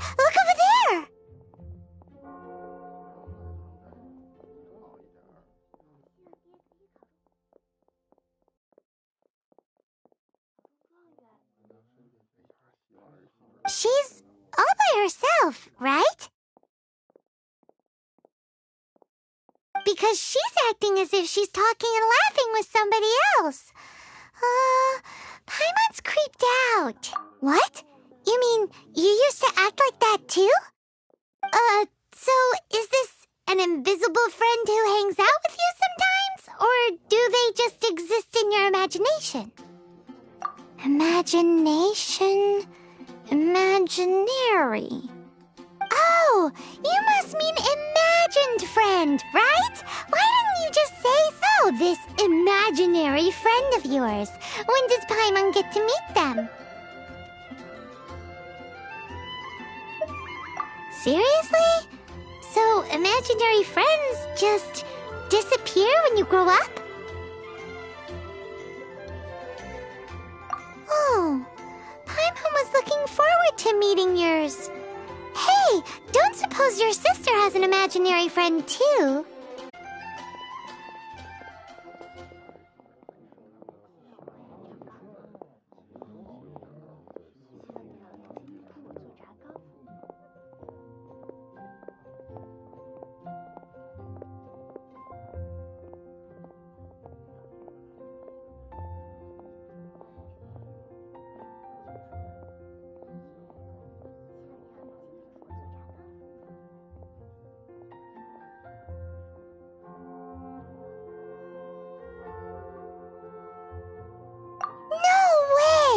Look over there! She's all by herself, right? Because she's acting as if she's talking and laughing with somebody else. Paimon's creeped out. What? You mean you used to act like that too? So is this an invisible friend who hangs out with you sometimes? Or do they just exist in your imagination? Imagination... imaginary... Oh, you must mean imagined friend, right? Why didn't you just say so, this imaginary friend of yours? When does Paimon get to meet them? Seriously? So imaginary friends just disappear when you grow up? Oh, Paimon was looking forward to meeting yours. Hey, don't suppose your sister has an imaginary friend too?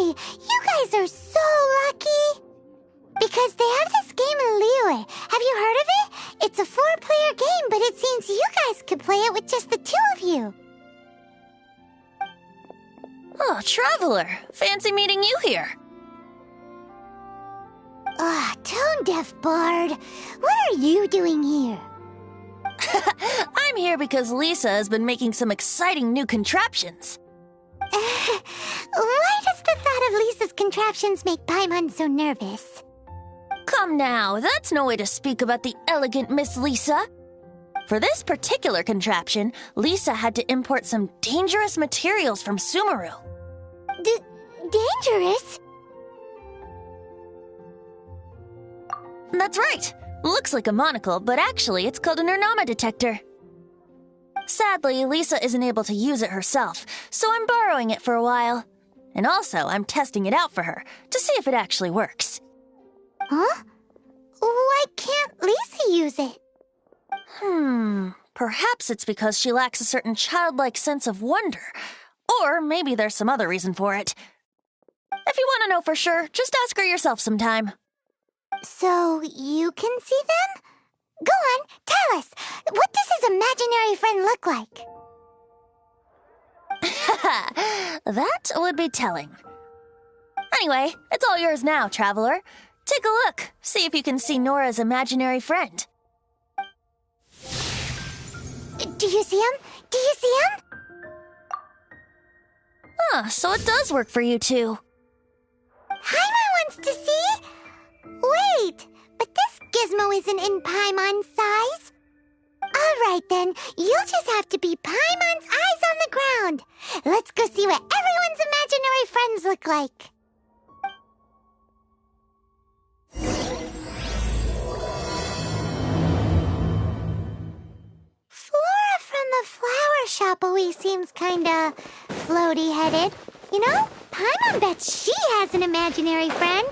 You guys are so lucky! Because they have this game in Liyue. Have you heard of it? It's a 4-player game, but it seems you guys could play it with just the 2 of you. Oh, Traveler! Fancy meeting you here. Tone-deaf Bard. What are you doing here? I'm here because Lisa has been making some exciting new contraptions. Why does the thought of Lisa's contraptions make Paimon so nervous? Come now, that's no way to speak about the elegant Miss Lisa. For this particular contraption, Lisa had to import some dangerous materials from Sumeru. Dangerous? That's right. Looks like a monocle, but actually it's called an Ernama detector. Sadly, Lisa isn't able to use it herself, so I'm borrowing it for a while. And also, I'm testing it out for her, to see if it actually works. Huh? Why can't Lisa use it? Perhaps it's because she lacks a certain childlike sense of wonder. Or maybe there's some other reason for it. If you want to know for sure, just ask her yourself sometime. So, you can see them? Go on, tell us. What does his imaginary friend look like? That would be telling. Anyway, it's all yours now, Traveler. Take a look. See if you can see Nora's imaginary friend. Do you see him? Do you see him? So it does work for you two. Paimon wants to see? Wait, but this gizmo isn't in Paimon's size. Alright then, you'll just have to be Paimon's eyes on the ground. Let's go see what everyone's imaginary friends look like. seems kinda floaty-headed. You know, Paimon bets she has an imaginary friend.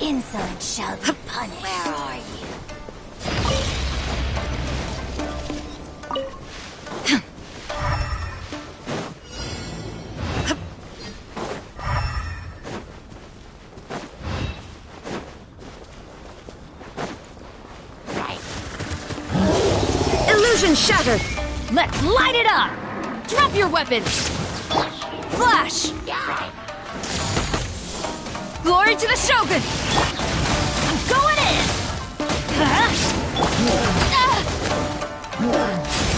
Insolent shall be punished. Where are you? Illusion shattered! Let's light it up! Drop your weapons! Flash! Glory to the Shogun! I'm going in!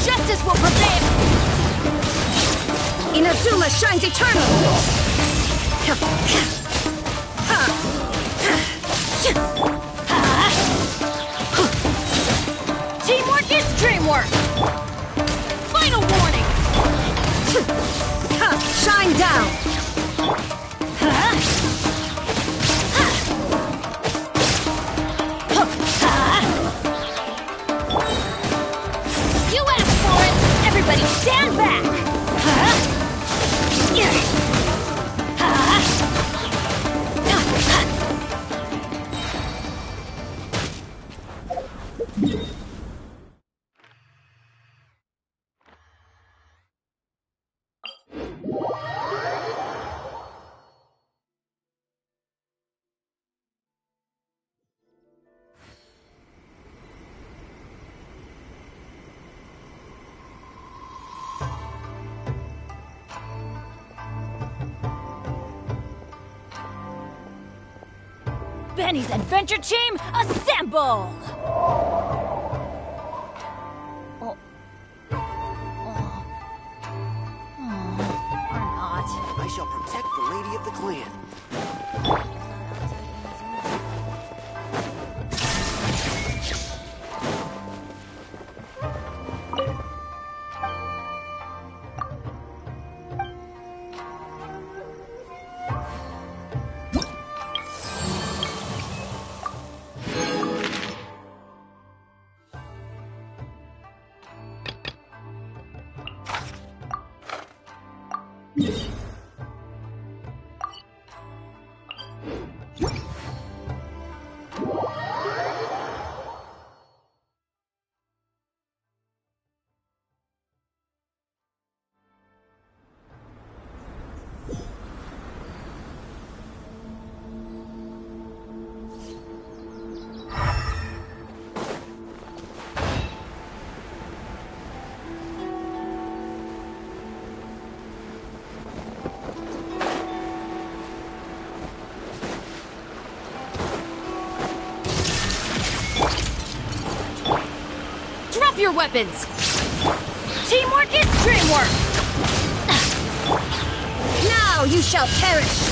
Justice will prevail! Inazuma shines eternal! Teamwork is dreamwork! Final warning! Shine down! You asked for it! Everybody stand back! Benny's adventure team, assemble! Or not. I shall protect the lady of the clan. Drop your weapons! Teamwork is dreamwork! Now you shall perish!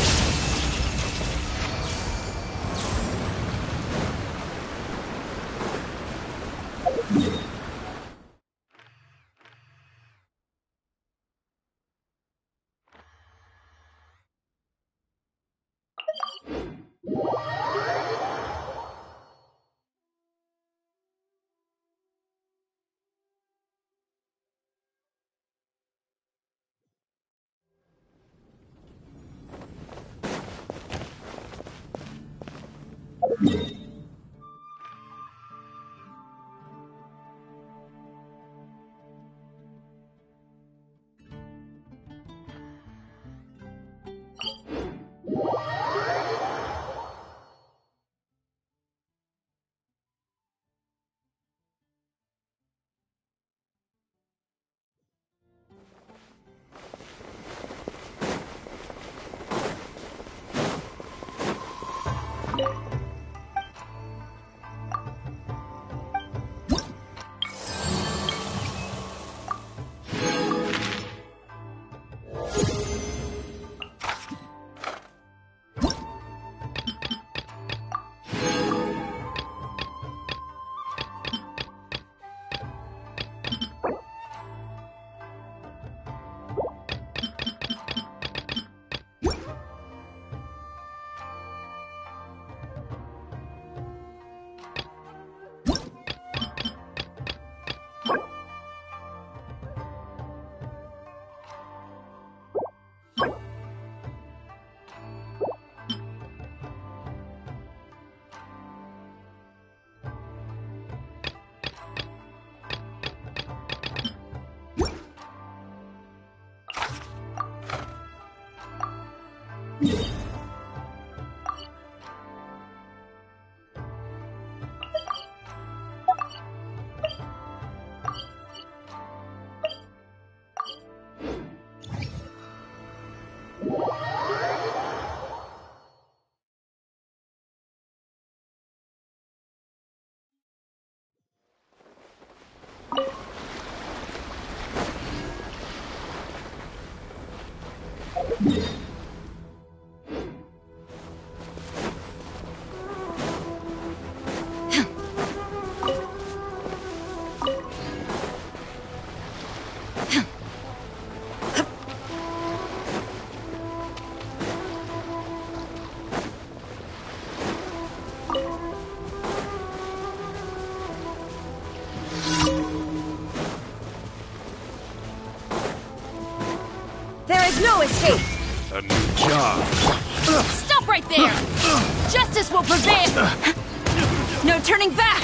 No escape! A new job. Stop right there! Justice will prevail! No turning back!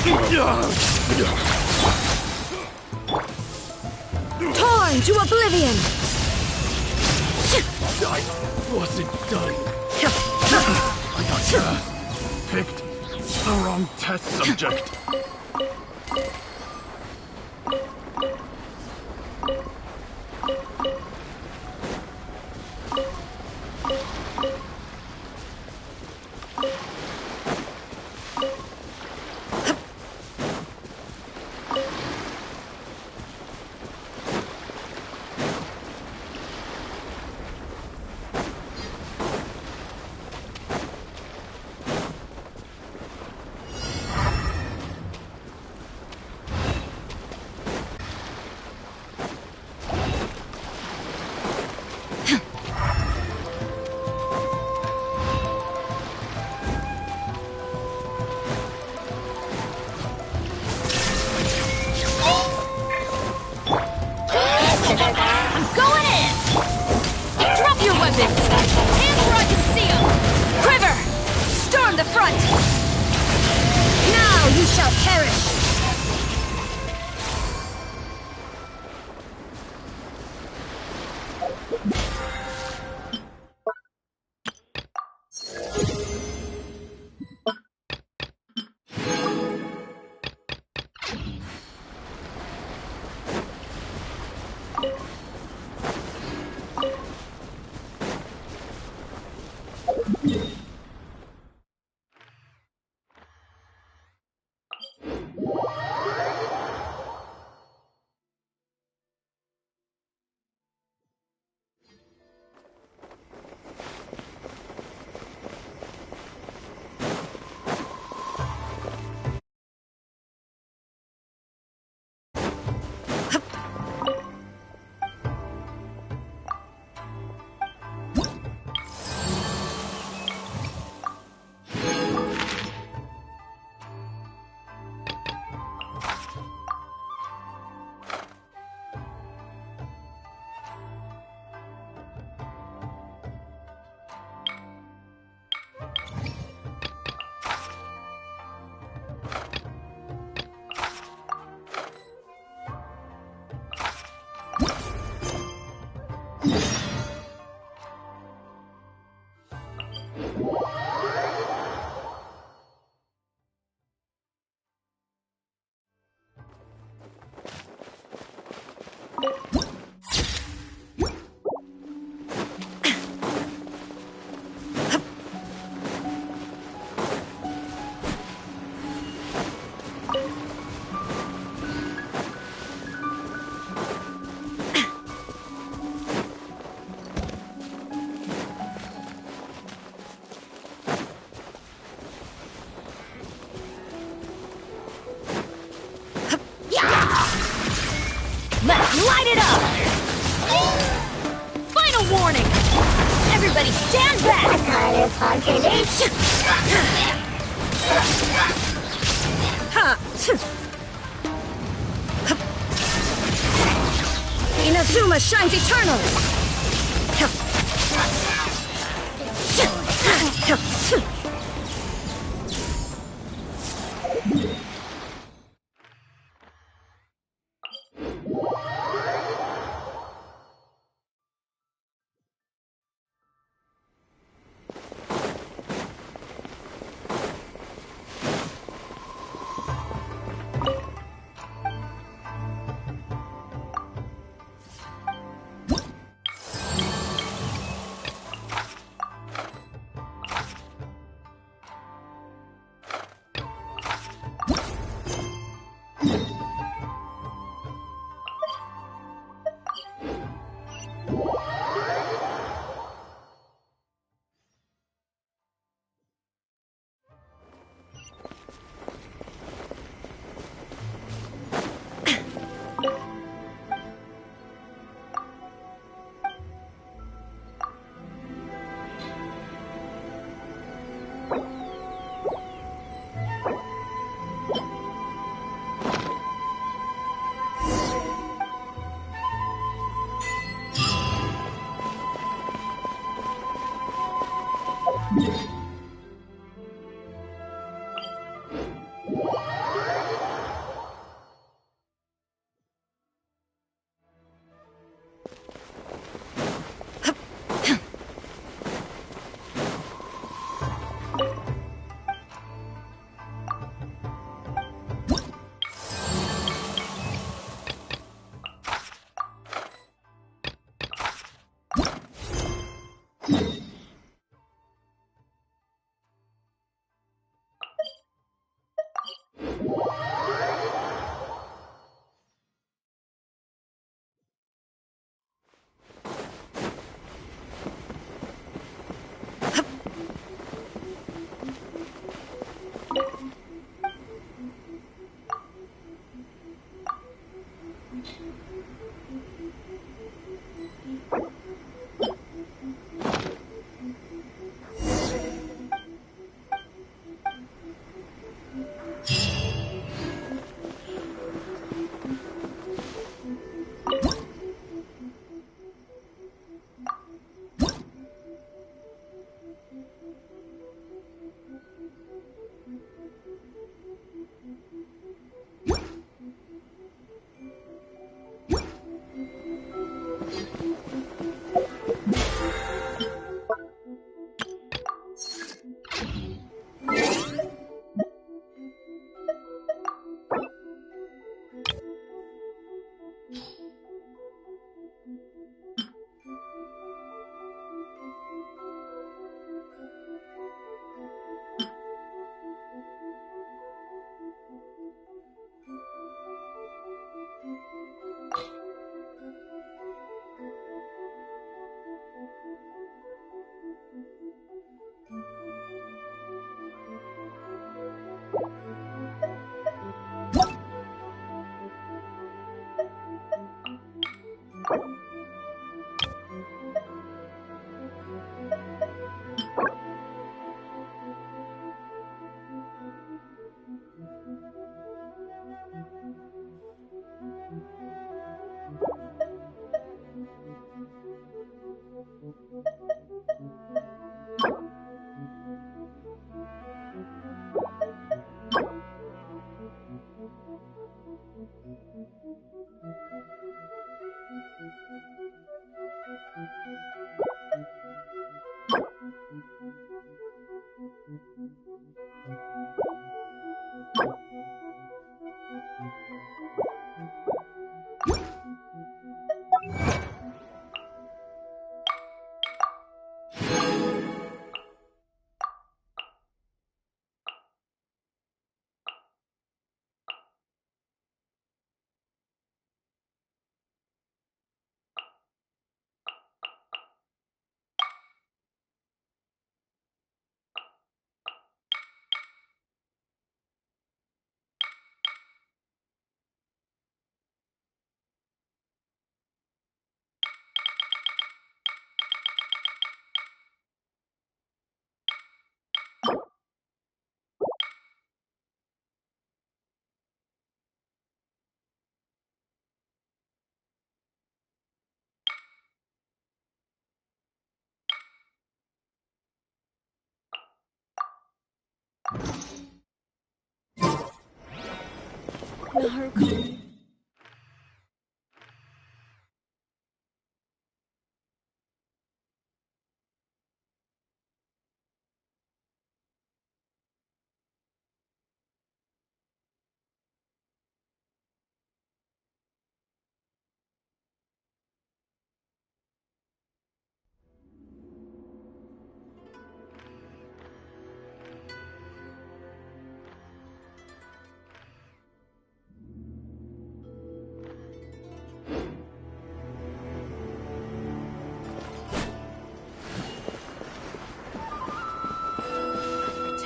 Torn to oblivion! I wasn't done. I got picked the wrong test subject. Let's light it up! Final warning! Everybody stand back! Inazuma shines eternal!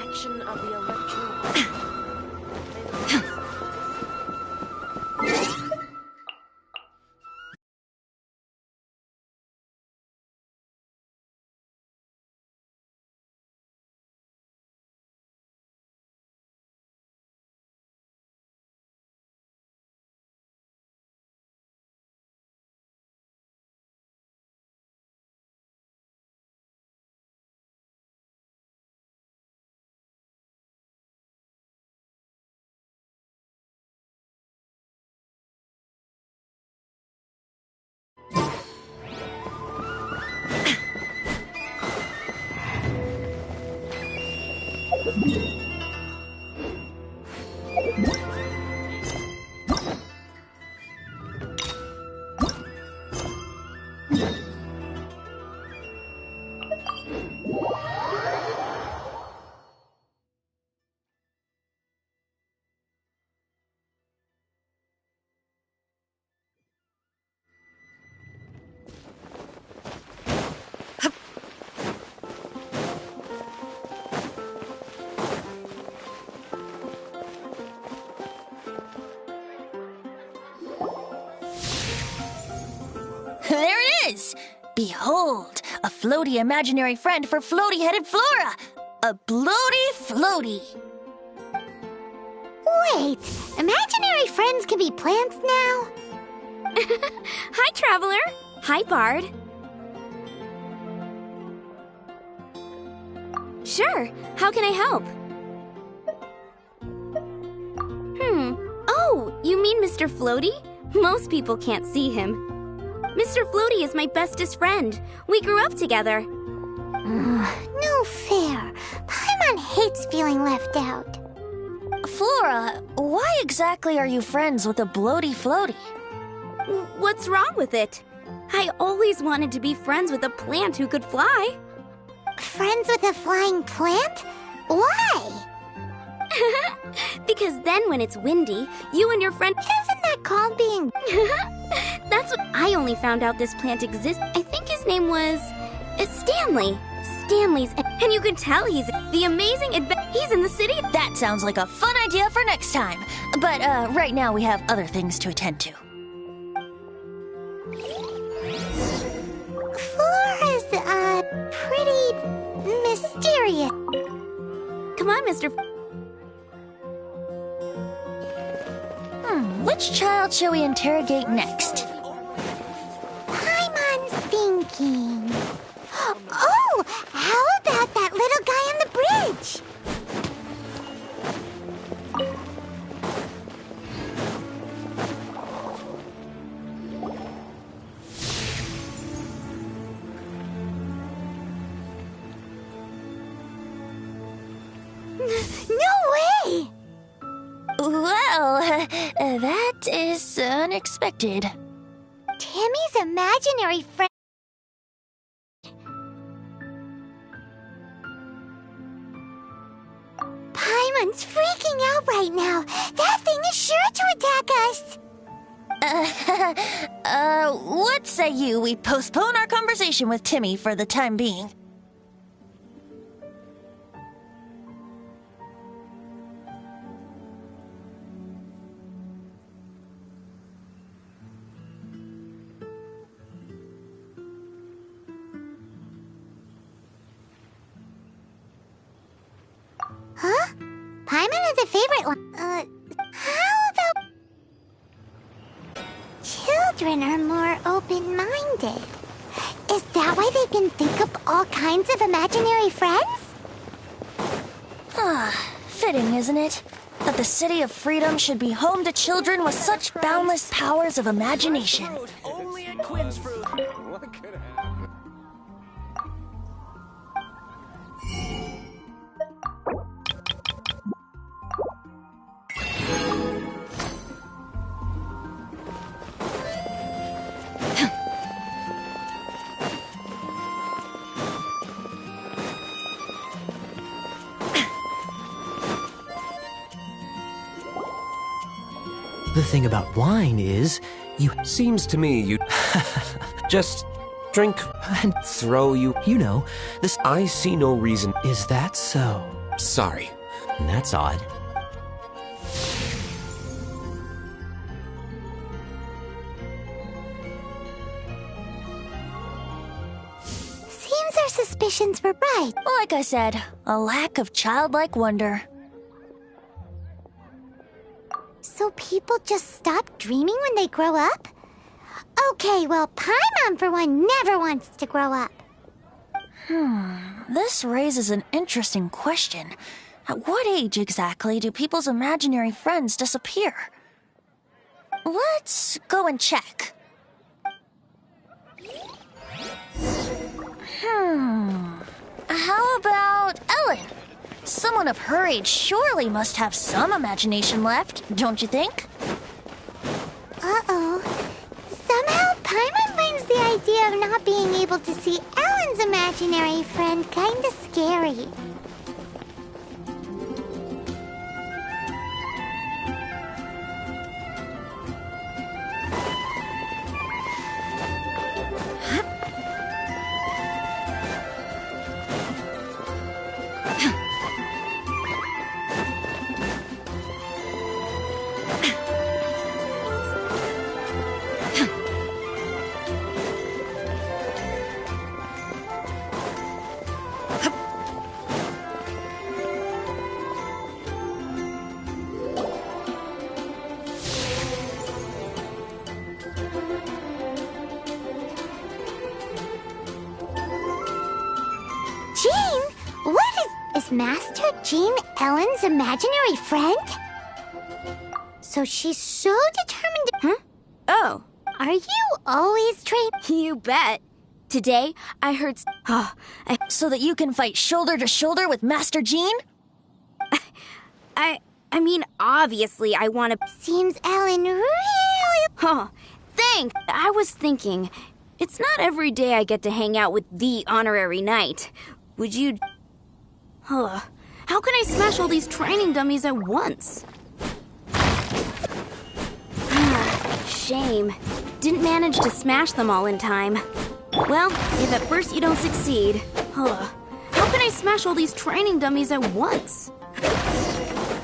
Protection of the electro. There it is! Behold, a floaty imaginary friend for floaty-headed Flora! A bloaty floaty! Wait, imaginary friends can be plants now? Hi, Traveler. Hi, Bard. Sure. How can I help? Oh, you mean Mr. Floaty? Most people can't see him. Mr. Floaty is my bestest friend. We grew up together. No fair. Paimon hates feeling left out. Flora, why exactly are you friends with a bloaty floaty? What's wrong with it? I always wanted to be friends with a plant who could fly. Friends with a flying plant? Why? Because then when it's windy, you and your friend... Isn't that called being... That's what I only found out this plant exists. I think his name was... Stanley. Stanley's... And you can tell he's the amazing he's in the city. That sounds like a fun idea for next time. But right now we have other things to attend to. Flora's, pretty mysterious. Come on, Mr. Which child shall we interrogate next? Paimon's thinking. Oh, how about that little guy on the bridge? No way! Well, that is unexpected. Timmy's imaginary friend. Paimon's freaking out right now. That thing is sure to attack us. What say you we postpone our conversation with Timmy for the time being? Huh? Paimon is a favorite one. How about... Children are more open-minded. Is that why they can think up all kinds of imaginary friends? Fitting, isn't it? That the City of Freedom should be home to children with such boundless powers of imagination. Only at Quinn's Fruit. What could happen? The thing about wine is, you Seems to me you just drink and throw you. you know, this I see no reason. is that so? Sorry. That's odd. Seems our suspicions were right. Like I said, a lack of childlike wonder. So people just stop dreaming when they grow up? Okay, well, Paimon, for one, never wants to grow up. This raises an interesting question. At what age exactly do people's imaginary friends disappear? Let's go and check. How about Ellen? Someone of her age surely must have some imagination left, don't you think? Uh-oh. Somehow, Paimon finds the idea of not being able to see Ellen's imaginary friend kinda scary. Jean? Is Master Jean Ellen's imaginary friend? So she's so determined to... Oh, Are you always trained? you bet. Today, I heard... So that you can fight shoulder to shoulder with Master Jean? I mean, obviously, I want to... Seems Ellen really... Oh, thanks. I was thinking, it's not every day I get to hang out with the honorary knight. Would you... How can I smash all these training dummies at once? Shame. Didn't manage to smash them all in time. Well, if at first you don't succeed... How can I smash all these training dummies at once?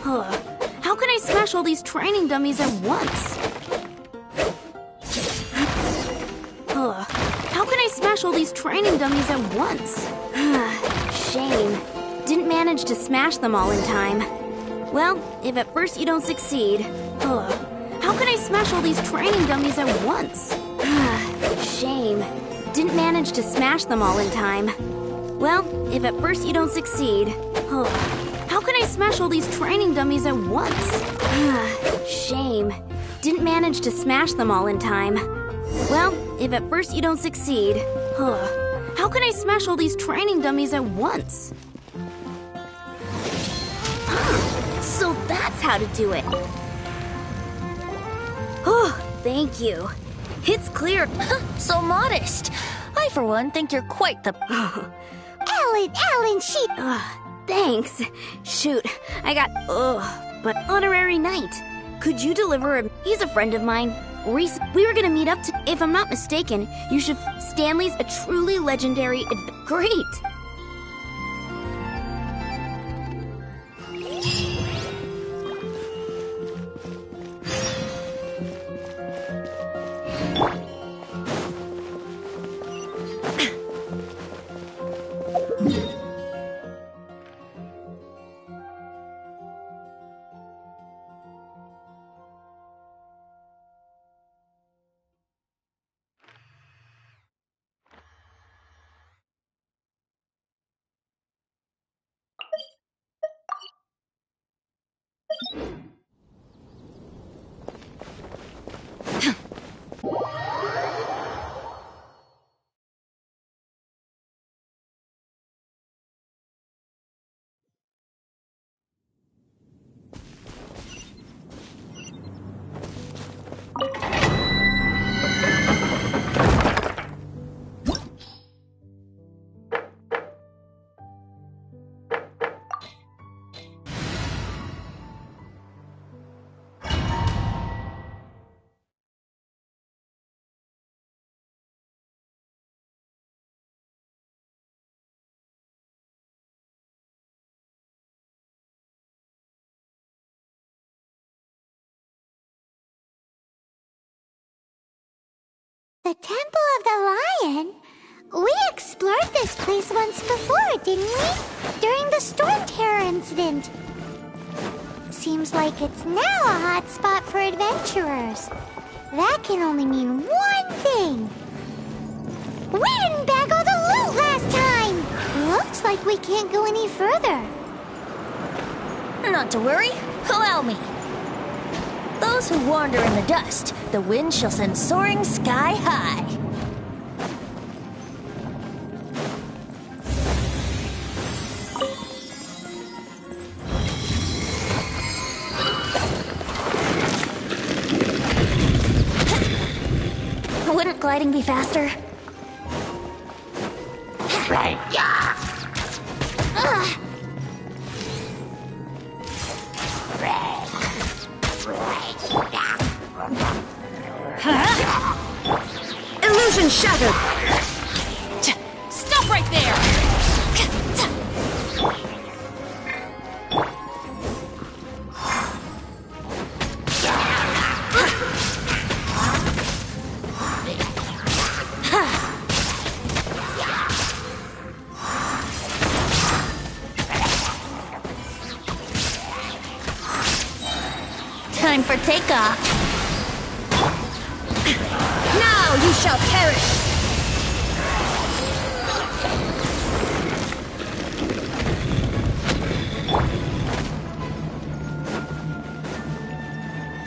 How can I smash all these training dummies at once? How can I smash all these training dummies at once? Shame. Didn't manage to smash them all in time. Well, if at first you don't succeed... How can I smash all these training dummies at once? Shame. Didn't manage to smash them all in time. Well, if at first you don't succeed... How can I smash all these training dummies at once? Shame. Didn't manage to smash them all in time. Well, if at first you don't succeed... How can I smash all these training dummies at once? how to do it. Oh, thank you. It's clear. So modest. I, for one, think you're quite the... Alan, she... Thanks. Shoot, I got... but honorary knight. Could you deliver him? He's a friend of mine. We were gonna meet up to... If I'm not mistaken, you should... Stanley's a truly legendary... Great! The Temple of the Lion? We explored this place once before, didn't we? During the Storm Terror incident. Seems like it's now a hot spot for adventurers. That can only mean one thing. We didn't bag all the loot last time! Looks like we can't go any further. Not to worry. Allow me. Those who wander in the dust, the wind shall send soaring sky high. Wouldn't gliding be faster? Illusion shattered! Stop right there! Time for takeoff. Now you shall perish!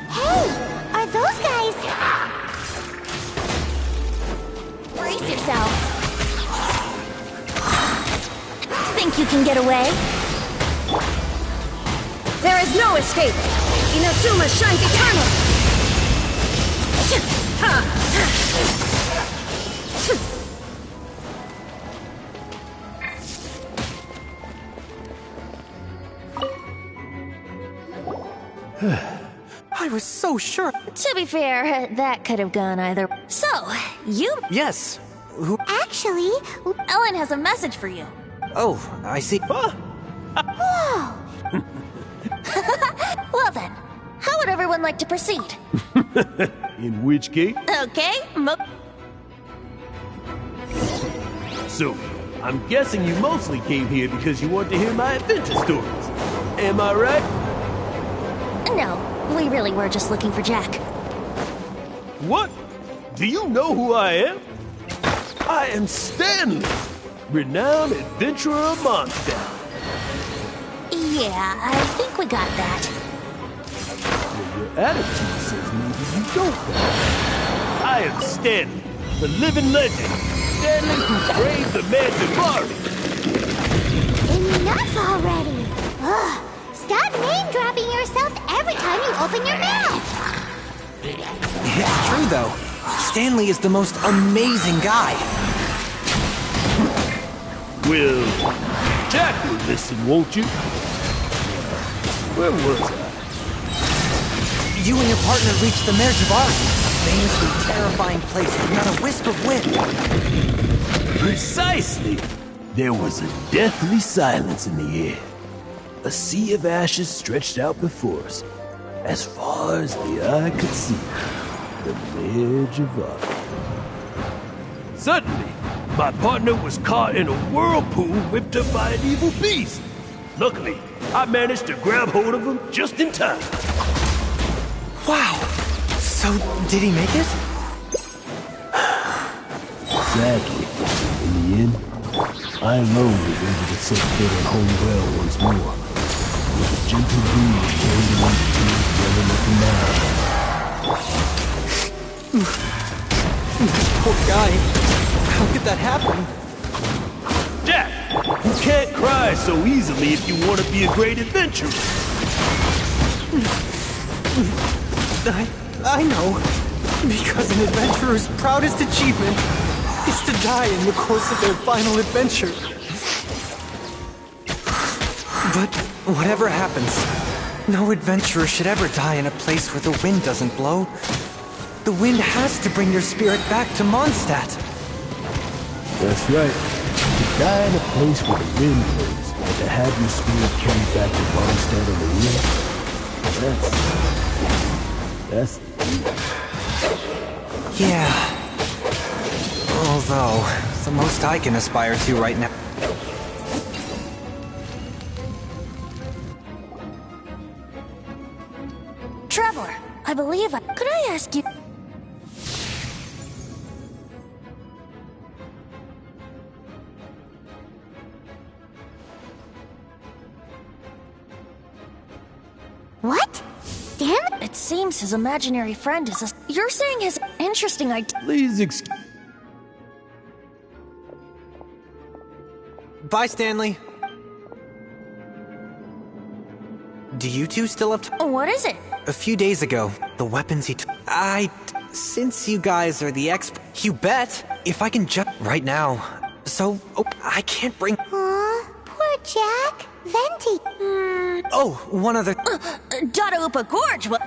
Hey, are those guys... Brace yourself. Think you can get away? There is no escape! Inazuma shines eternal! I was so sure. To be fair, that could have gone either. So, you... Yes. Who? Actually... Ellen has a message for you. Oh, I see. Whoa! Well then, how would everyone like to proceed? In which case? Okay, So, I'm guessing you mostly came here because you want to hear my adventure stories. Am I right? No, we really were just looking for Jack. What? Do you know who I am? I am Stanley, renowned adventurer of Mondstadt. Yeah, I think we got that. Well, your attitude says maybe you don't know. I am Stanley, the living legend. Stanley who braved the Mandalorian. Enough already! Ugh, Stop name-dropping yourself every time you open your mouth! It's true, though. Stanley is the most amazing guy. Well, Jack will listen, won't you? Where was I? You and your partner reached the Mer Jabari, a famously terrifying place with not a wisp of wind. Precisely. There was a deathly silence in the air. A sea of ashes stretched out before us, as far as the eye could see. The Mer Jabari. Suddenly, my partner was caught in a whirlpool whipped up by an evil beast. Luckily, I managed to grab hold of him just in time. Wow. So, did he make it? Sadly, in the end, I alone was able to set foot on home ground once more. With a gentle breeze changing into tears welling up the mouth. Poor guy. How could that happen? Jack, you can't cry so easily if you want to be a great adventurer. I know. Because an adventurer's proudest achievement is to die in the course of their final adventure. But whatever happens, no adventurer should ever die in a place where the wind doesn't blow. The wind has to bring your spirit back to Mondstadt. That's right. To die in a place where the wind blows, and to have your spirit carried back to Mondstadt on the wind, that's the deal. Yeah. Although, it's the most I can aspire to right now. Traveler, I believe could I ask you... What? Stan? It seems his imaginary friend is a... You're saying his interesting idea... Please excuse... Bye, Stanley. Do you two still have time? What is it? A few days ago, the weapons he took... Since you guys are the expert... You bet! If I can just... Right now. So, I can't bring... Aw, poor Jack. Venti. Oh, one other... Dadaupa Gorge, well...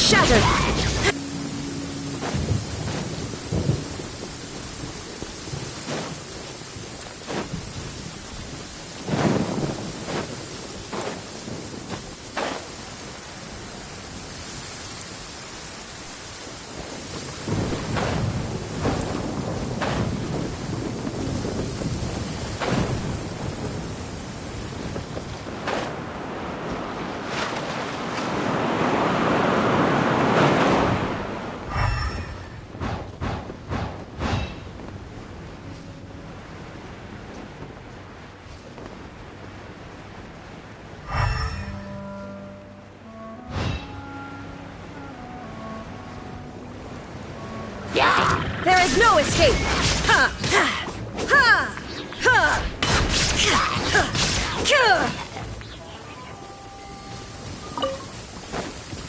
shattered! There is no escape! Ha! Ha! Ha! Ha!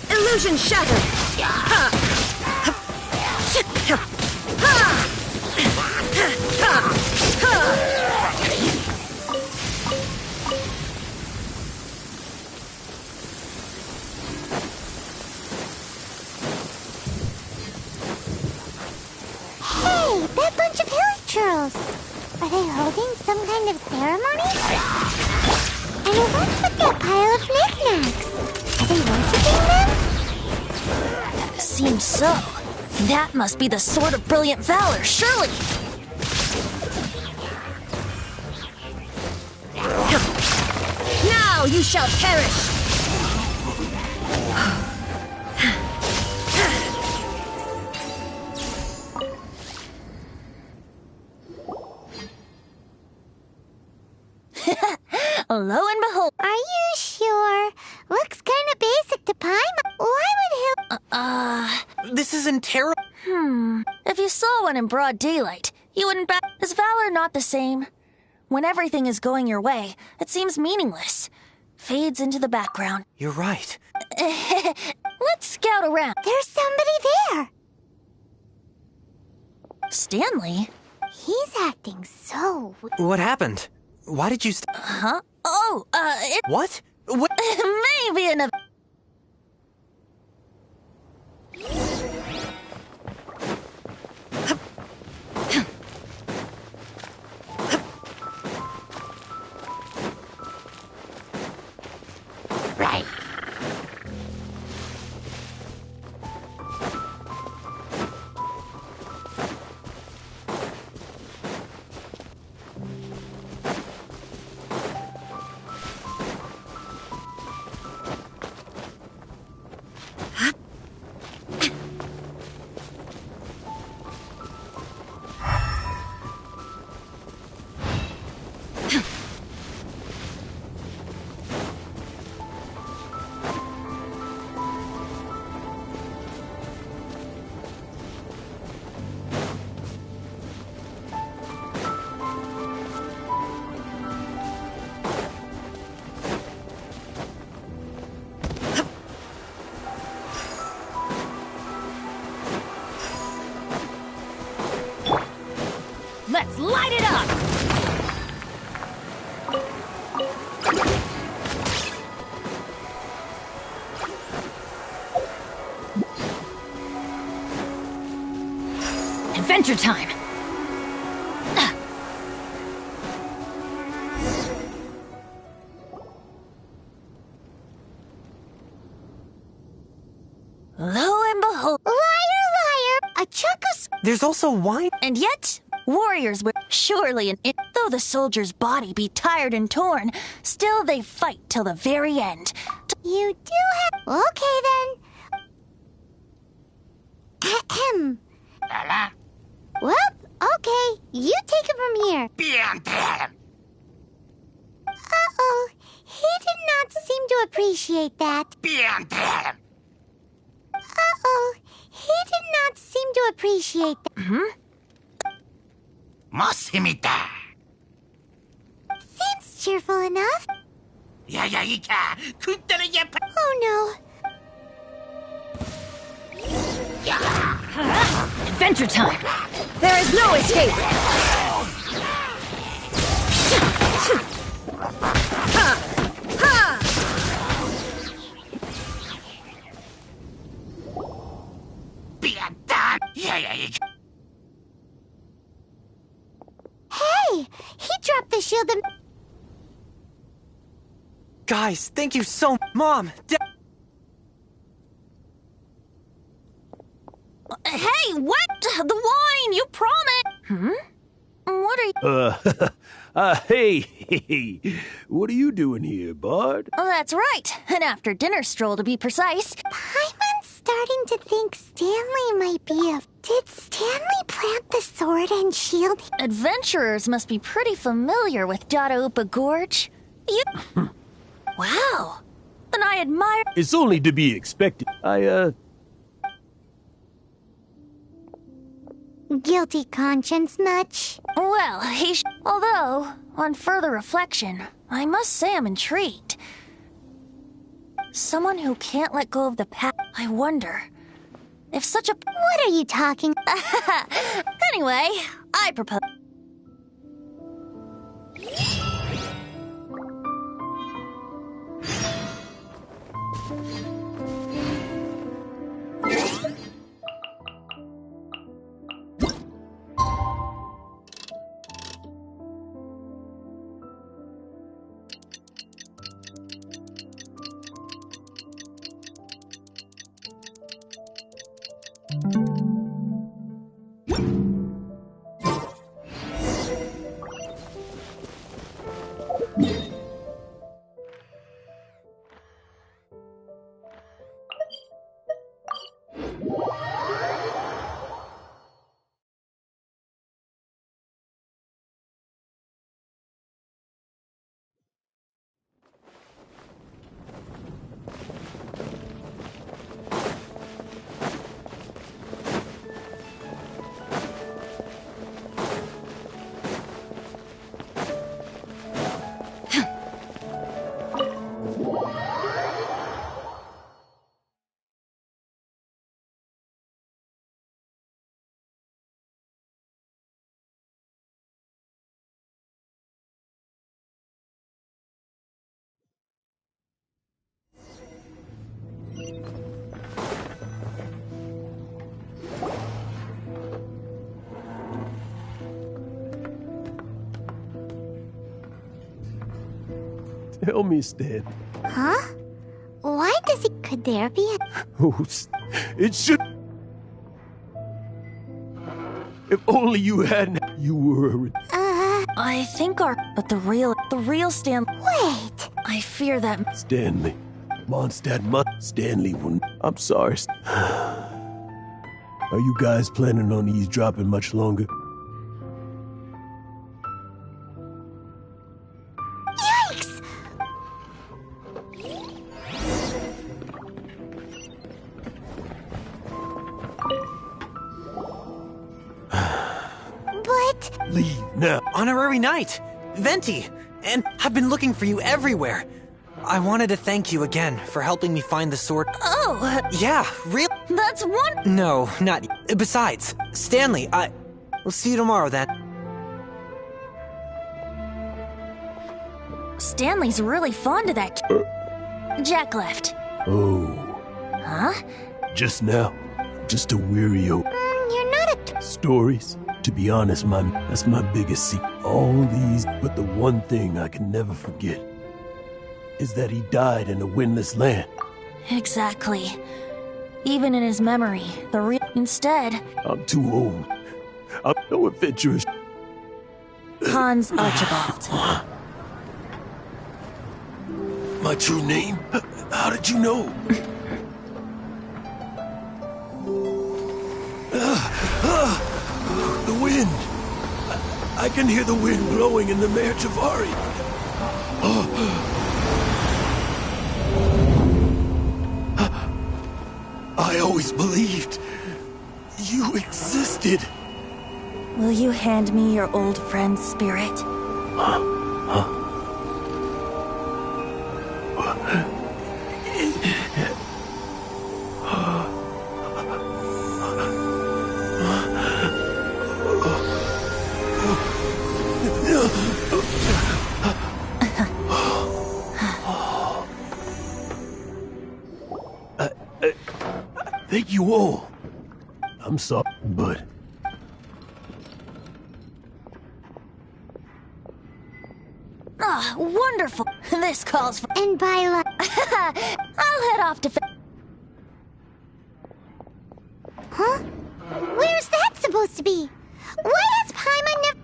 Illusion shattered! Ha! Ha! Ha! Ha! Hey, that bunch of hilichurls! Are they holding some kind of ceremony? And what's with that pile of knickknacks? Are they worshipping them? Seems so. That must be the Sword of Brilliant Valor, surely! Now you shall perish! Lo and behold. Are you sure? Looks kind of basic to Paimon. Why would he... This isn't terrible. If you saw one in broad daylight, you wouldn't bet. Is valor not the same? When everything is going your way, it seems meaningless. Fades into the background. You're right. Let's scout around. There's somebody there. Stanley? He's acting so... What happened? Why did you Huh? Oh, it... What? What? Maybe another... Right. Let's light it up! Adventure time! Lo and behold. Liar, liar! A chunk of... There's also wine? And yet, warriors were surely though the soldier's body be tired and torn, still they fight till the very end. You do have... Okay, then. Ahem. Well, okay. You take it from here. Uh-oh. He did not seem to appreciate that. Uh-oh. He did not seem to appreciate that. Seems cheerful enough. Oh, no. Adventure time! There is no escape! Ha! Ha! He dropped the shield and... Guys, thank you so much. Mom, Hey, what? The wine, you promised! What are you... Hey, what are you doing here, Bard? Oh, that's right. An after-dinner stroll, to be precise. Paimon's starting to think Stanley might be a... Did Stanley plant the sword and shield? Adventurers must be pretty familiar with Dadaupa Gorge. You... Wow. Then I admire... It's only to be expected. Guilty conscience, Nutch. Well, although, on further reflection, I must say I'm intrigued. Someone who can't let go of the past. I wonder if such a... What are you talking... Anyway, I propose... Tell me, Stan. Huh? Why does he... Could there be a... Oh, it should... If only you hadn't... You were... I think our... But the real Stan... Wait! I fear that... Stanley. Mondstadt Stanley wouldn't... I'm sorry. Are you guys planning on eavesdropping much longer? Yikes! But... Leave now. honorary knight, Venti, and I've been looking for you everywhere. I wanted to thank you again for helping me find the sword. Oh, Yeah, real. that's one... No, not. Besides, Stanley, We'll see you tomorrow then. Stanley's really fond of that... Jack left. Oh. Huh? Just now. Just a weary old... You're not a... Stories? To be honest, that's my biggest secret. All these, but the one thing I can never forget is that he died in a windless land. Exactly. Even in his memory, the real... Instead... I'm too old. I'm no adventurous. Hans Archibald. My true name? How did you know? The wind! I can hear the wind blowing in the Mare Javari. I always believed you existed. Will you hand me your old friend's spirit? Thank you all. I'm sorry, but... Ah, wonderful. This calls for... And by I'll head off to... Huh? Where's that supposed to be? Why has Paimon never...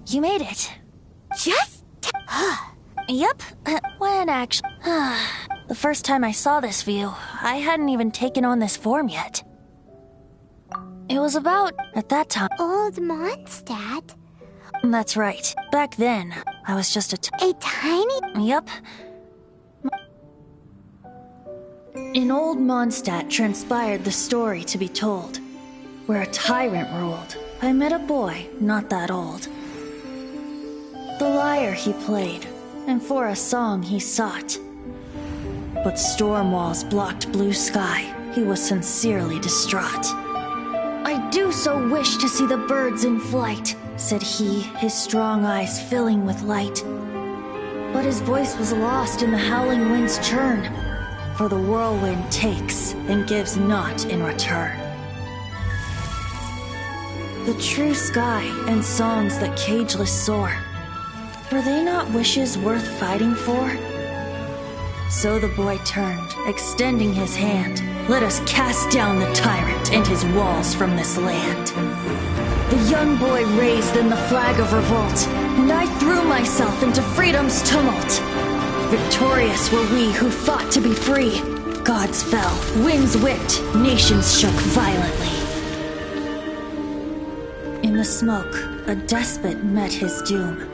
You made it. Just... Yep. When actually... The first time I saw this view, I hadn't even taken on this form yet. It was about, at that time... Old Mondstadt? That's right. Back then, I was just a tiny... Yep. In Old Mondstadt transpired the story to be told. Where a tyrant ruled, I met a boy not that old. The lyre he played, and for a song he sought. But storm walls blocked blue sky, he was sincerely distraught. I do so wish to see the birds in flight, said he, his strong eyes filling with light. But his voice was lost in the howling wind's churn, for the whirlwind takes and gives not in return. The true sky and songs that cageless soar, were they not wishes worth fighting for? So the boy turned, extending his hand. Let us cast down the tyrant and his walls from this land. The young boy raised then the flag of revolt, and I threw myself into freedom's tumult. Victorious were we who fought to be free. Gods fell, winds whipped, nations shook violently. In the smoke, a despot met his doom.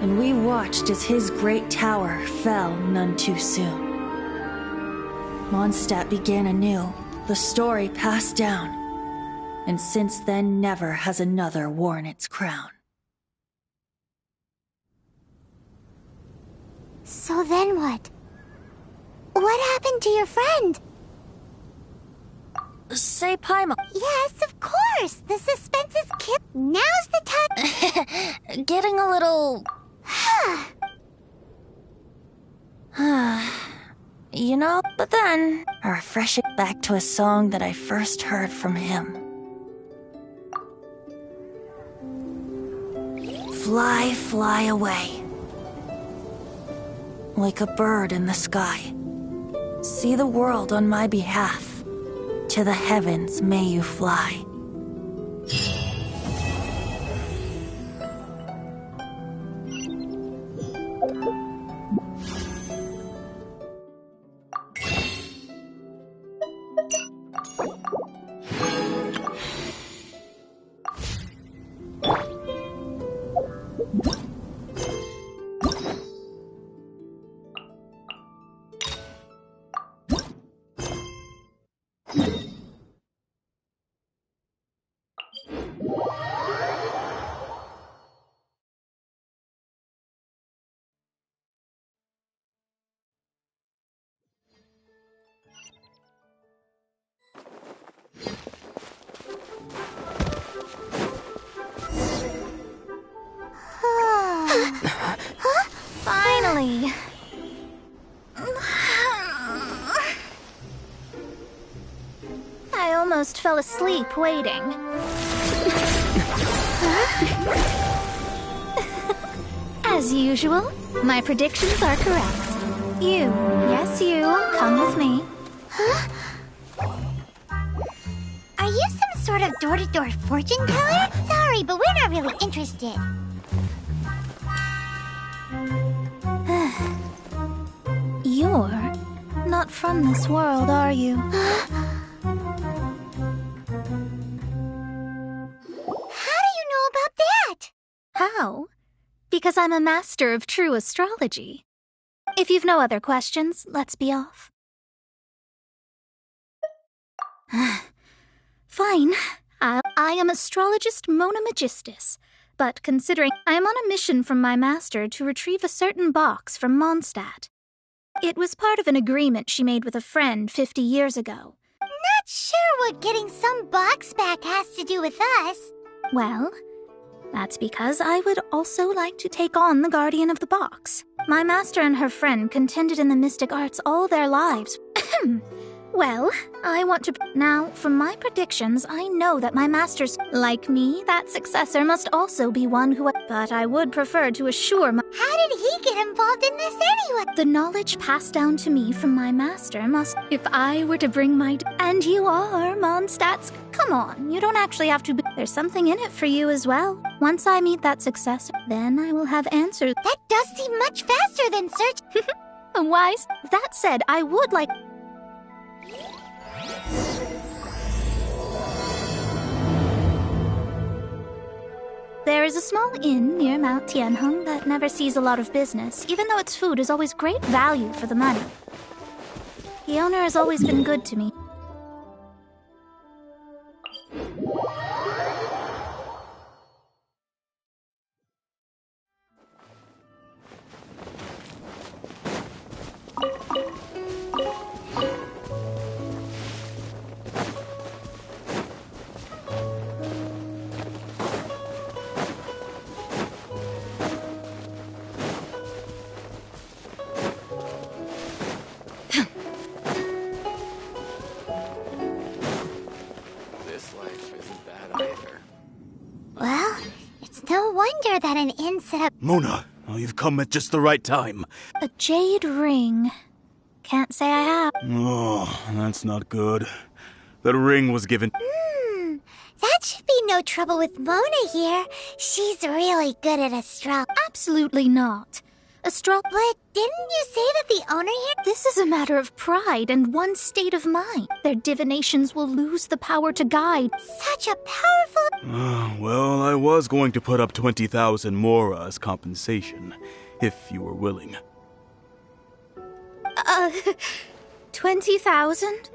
And we watched as his great tower fell none too soon. Mondstadt began anew, the story passed down, and since then never has another worn its crown. So then what? What happened to your friend? Say, Paimon. Yes, of course! The suspense is Now's the time... Getting a little... You know, but then, a refreshing back to a song that I first heard from him. Fly, fly away. Like a bird in the sky. See the world on my behalf. To the heavens may you fly. Finally. I almost fell asleep waiting. As usual, my predictions are correct. You, yes you, come with me. Are you some sort of door-to-door fortune teller? Sorry, but we're not really interested. You're not from this world, are you? How do you know about that? How? Because I'm a master of true astrology. If you've no other questions, let's be off. Fine. I am astrologist Mona Magistus, but considering I am on a mission from my master to retrieve a certain box from Mondstadt. It was part of an agreement she made with a friend 50 years ago. Not sure what getting some box back has to do with us. Well, that's because I would also like to take on the guardian of the box. My master and her friend contended in the mystic arts all their lives. Well, I want to... Now, from my predictions, I know that my master's... Like me, that successor must also be one who... But I would prefer to assure my... How did he get involved in this anyway? The knowledge passed down to me from my master must... If I were to bring my... And you are, Mondstadt's... Come on, you don't actually have to be... There's something in it for you as well. Once I meet that successor, then I will have answers. That does seem much faster than search... Wise. That said, I would like... There is a small inn near Mount Tianheng that never sees a lot of business, even though its food is always great value for the money. The owner has always been good to me. Well, it's no wonder that an inn set up... Mona, oh, you've come at just the right time. A jade ring. Can't say I have. Oh, that's not good. The ring was given... That should be no trouble with Mona here. She's really good at astrology. Absolutely not. But didn't you say that the owner here... This is a matter of pride and one's state of mind. Their divinations will lose the power to guide. Such a powerful... Well, I was going to put up 20,000 mora as compensation, if you were willing. 20,000?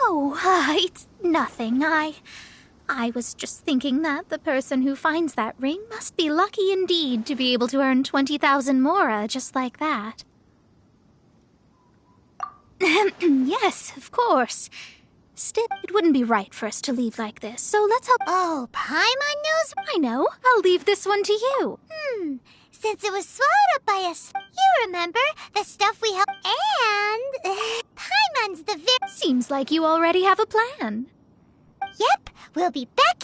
Oh, it's nothing. I was just thinking that the person who finds that ring must be lucky indeed to be able to earn 20,000 mora just like that. Yes, of course. Still, it wouldn't be right for us to leave like this, so let's help. Oh, Paimon knows? I know. I'll leave this one to you. Since it was swallowed up by us, you remember the stuff we helped, and Paimon's the Seems like you already have a plan. Yep, we'll be back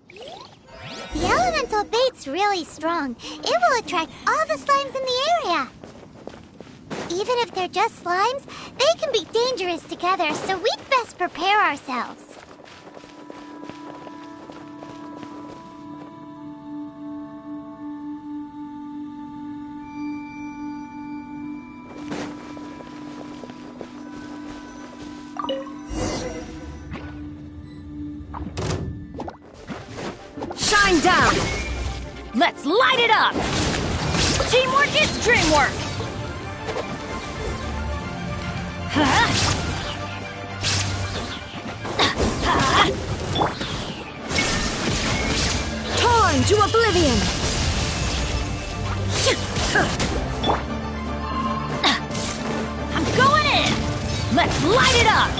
in... The elemental bait's really strong. It will attract all the slimes in the area. Even if they're just slimes, they can be dangerous together, so we'd best prepare ourselves. Shine down! Let's light it up! Teamwork is dreamwork! Torn to oblivion! I'm going in! Let's light it up!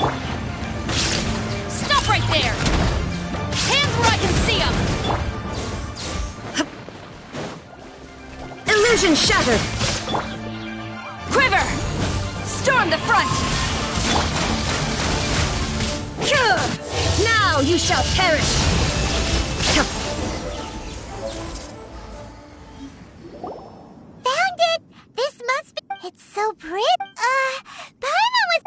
Stop right there! Hands where I can see them! Illusion shattered! Quiver! Storm the front! Now you shall perish! Found it! This must be... It's so pretty. Paimon was...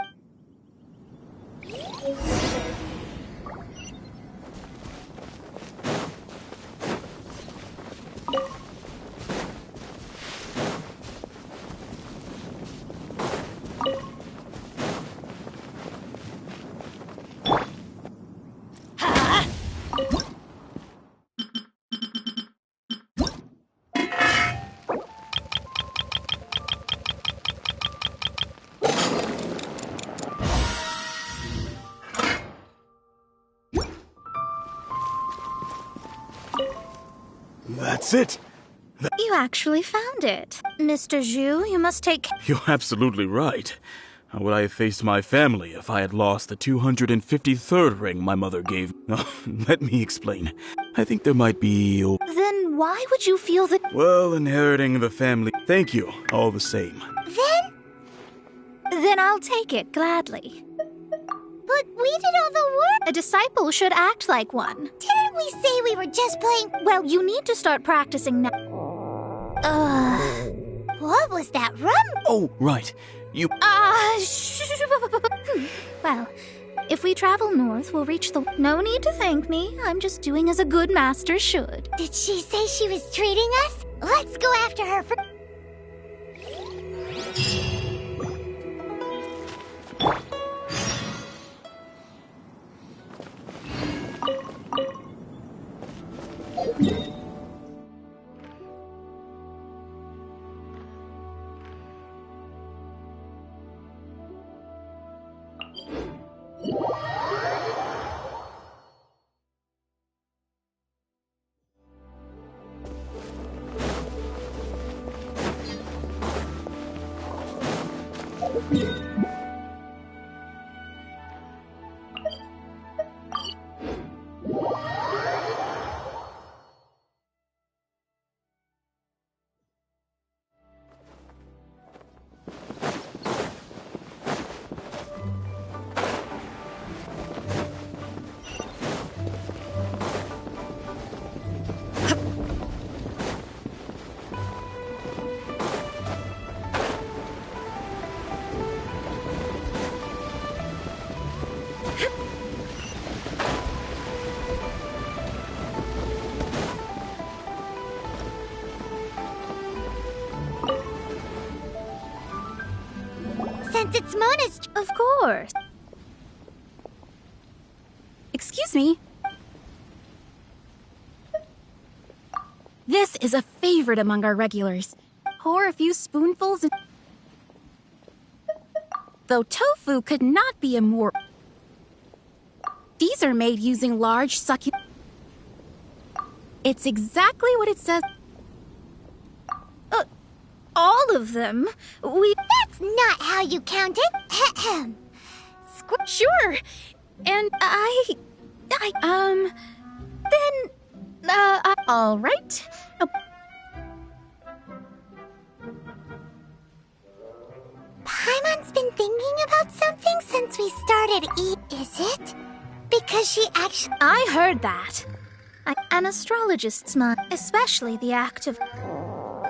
That's it! You actually found it. Mr. Zhu, you must take... You're absolutely right. How would I have faced my family if I had lost the 253rd ring my mother gave me? Let me explain. I think there might be... Then why would you feel that... Well, inheriting the family... Thank you, all the same. Then I'll take it gladly. But we did all the work. A disciple should act like one. Didn't we say we were just playing... Well, you need to start practicing now. What was that rum? Oh, right. You... Well, if we travel north, we'll reach the... No need to thank me. I'm just doing as a good master should. Did she say she was treating us? Let's go after her for... Since it's Mona's... Of course. Excuse me. This is a favorite among our regulars. Pour a few spoonfuls and... though tofu could not be a more... These are made using large succulent... It's exactly what it says. All of them? That's not how you count it. Sure. And all right. Paimon's been thinking about something since we started Is it? Because she actually... I heard that. An astrologist's mind, especially the act of...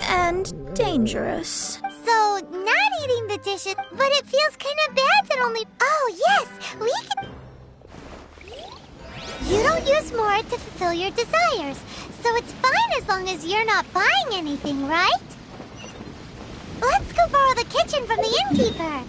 and dangerous. So, not eating the dishes, but it feels kind of bad that only... Oh, yes, we can... You don't use more to fulfill your desires, so it's fine as long as you're not buying anything, right? Let's go borrow the kitchen from the innkeeper.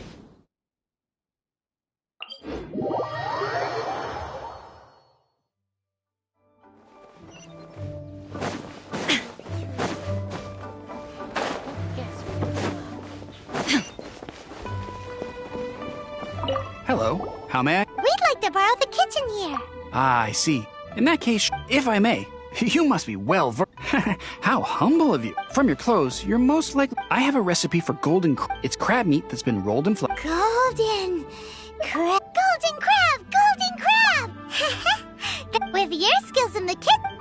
Hello, how may I? We'd like to borrow the kitchen here. Ah, I see. In that case, if I may, you must be well How humble of you. From your clothes, you're most likely... I have a recipe for it's crab meat that's been rolled in flour. Golden crab. With your skills in the kitchen...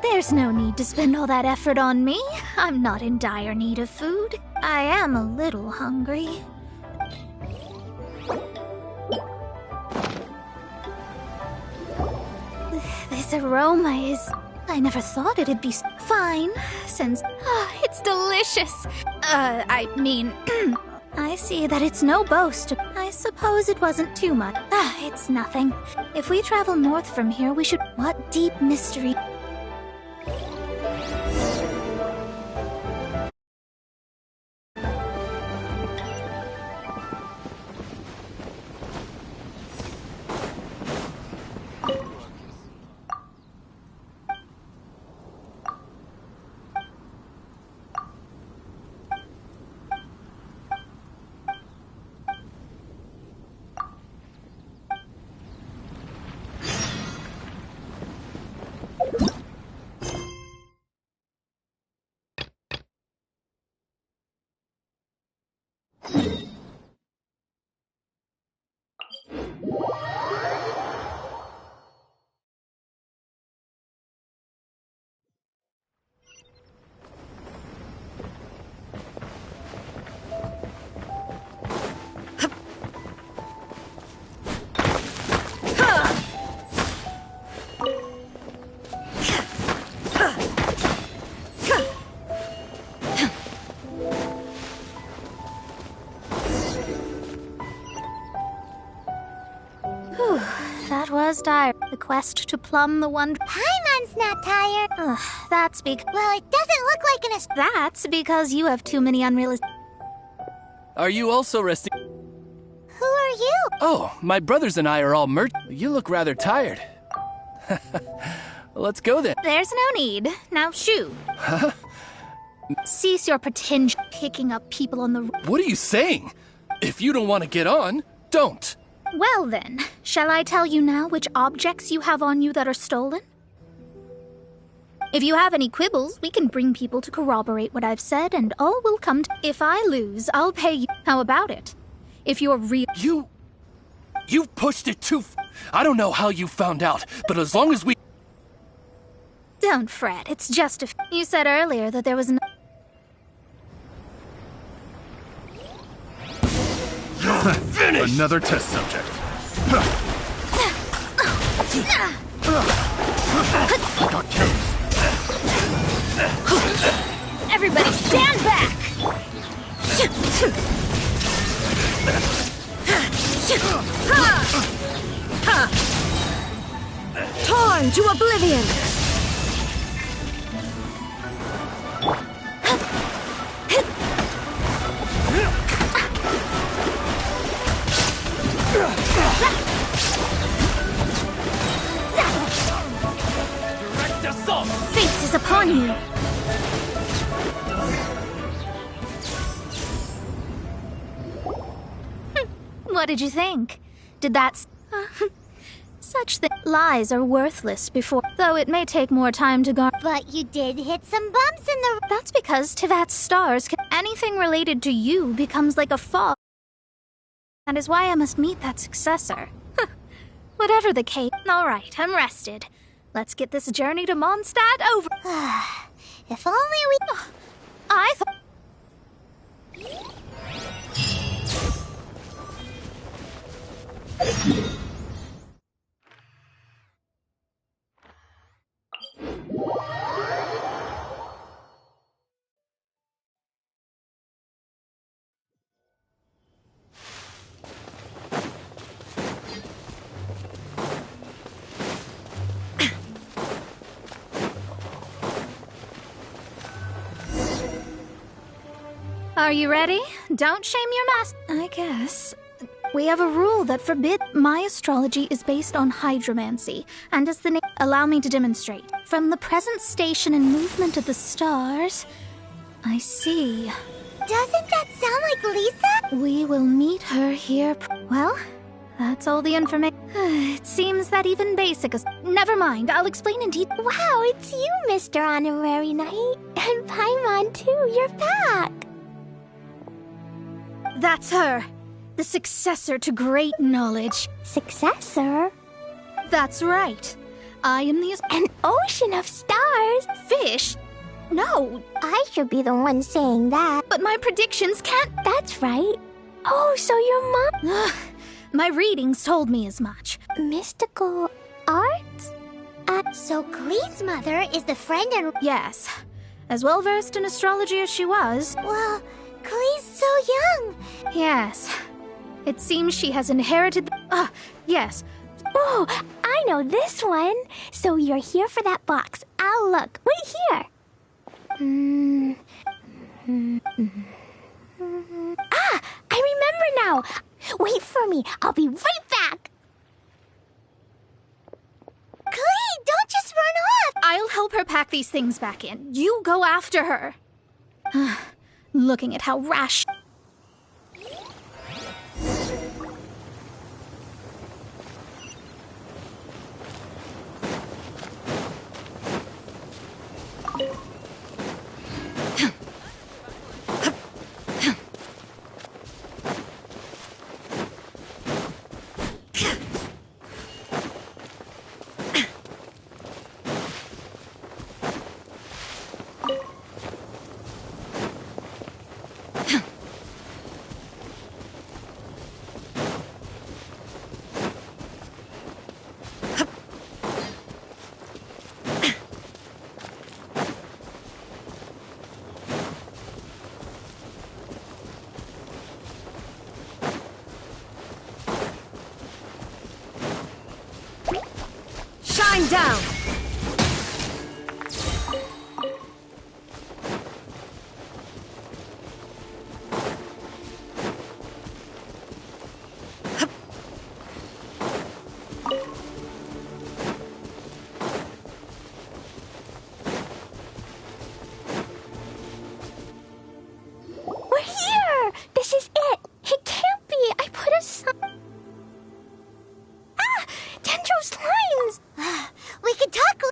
There's no need to spend all that effort on me. I'm not in dire need of food. I am a little hungry. This aroma is... I never thought it'd be fine, since... it's delicious. I mean... I see that it's no boast. I suppose it wasn't too much. It's nothing. If we travel north from here, we should... What deep mystery... That was dire. The quest to plumb the one... Paimon's not tired. That's because... Well, it doesn't look like an... That's because you have too many unrealistic... Are you also resting? Who are you? Oh, my brothers and I are all You look rather tired. Let's go then. There's no need. Now shoot. Huh? Cease your pretension picking up people on the... What are you saying? If you don't want to get on, don't. Well then, shall I tell you now which objects you have on you that are stolen? If you have any quibbles, we can bring people to corroborate what I've said, and all will come to... If I lose, I'll pay you. How about it? If you're real... You've pushed it too I don't know how you found out, but as long as we... Don't fret, it's just a... You said earlier that there was no... You're finished! Another test subject. Got killed. Everybody stand back! Torn to oblivion! is upon you. What did you think? Did that... Such lies are worthless before... Though it may take more time to guard... But you did hit some bumps in the... That's because Tivat's stars can... Anything related to you becomes like a fog. That is why I must meet that successor. Whatever the case... Alright, I'm rested. Let's get this journey to Mondstadt over. If only we... I thought... Are you ready? Don't shame your master. I guess. We have a rule that forbids. My astrology is based on hydromancy, and as the name... Allow me to demonstrate. From the present station and movement of the stars, I see. Doesn't that sound like Lisa? We will meet her here. Well, that's all the information. It seems that even basic is... Never mind, I'll explain in detail. Wow, it's you, Mr. Honorary Knight. And Paimon, too, you're back. That's her. The successor to great knowledge. Successor? That's right. I am the... An ocean of stars? Fish? No. I should be the one saying that. But my predictions can't... That's right. Oh, so your mom... My readings told me as much. Mystical arts? So Klee's mother is the friend and... Yes. As well versed in astrology as she was... Well, Klee's so young. Yes. It seems she has inherited... yes. Oh, I know this one. So you're here for that box. I'll look. Wait here. I remember now. Wait for me. I'll be right back. Klee, don't just run off. I'll help her pack these things back in. You go after her. Looking at how rash... Shine down! We're here! This is it! It can't be! I put a sign... Dendro slimes! We could talk...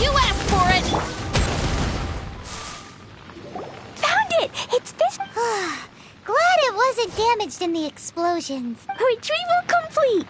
You asked for it! Found it! It's this... Glad it wasn't damaged in the explosions. Retrieval complete!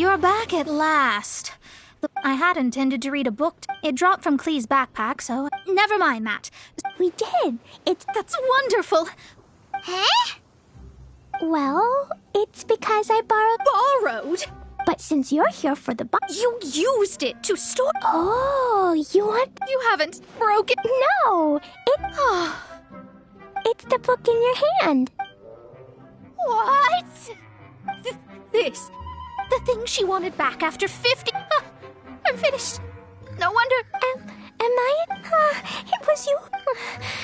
You're back at last. I had intended to read a book. It dropped from Clee's backpack, so never mind that. We did. That's wonderful. Huh? Well, it's because I Borrowed? But since you're here for the You used it to store. Oh, you want? You haven't broken. No, it's the book in your hand. What? This. The thing she wanted back after 50. I'm finished. No wonder. Am I? It was you.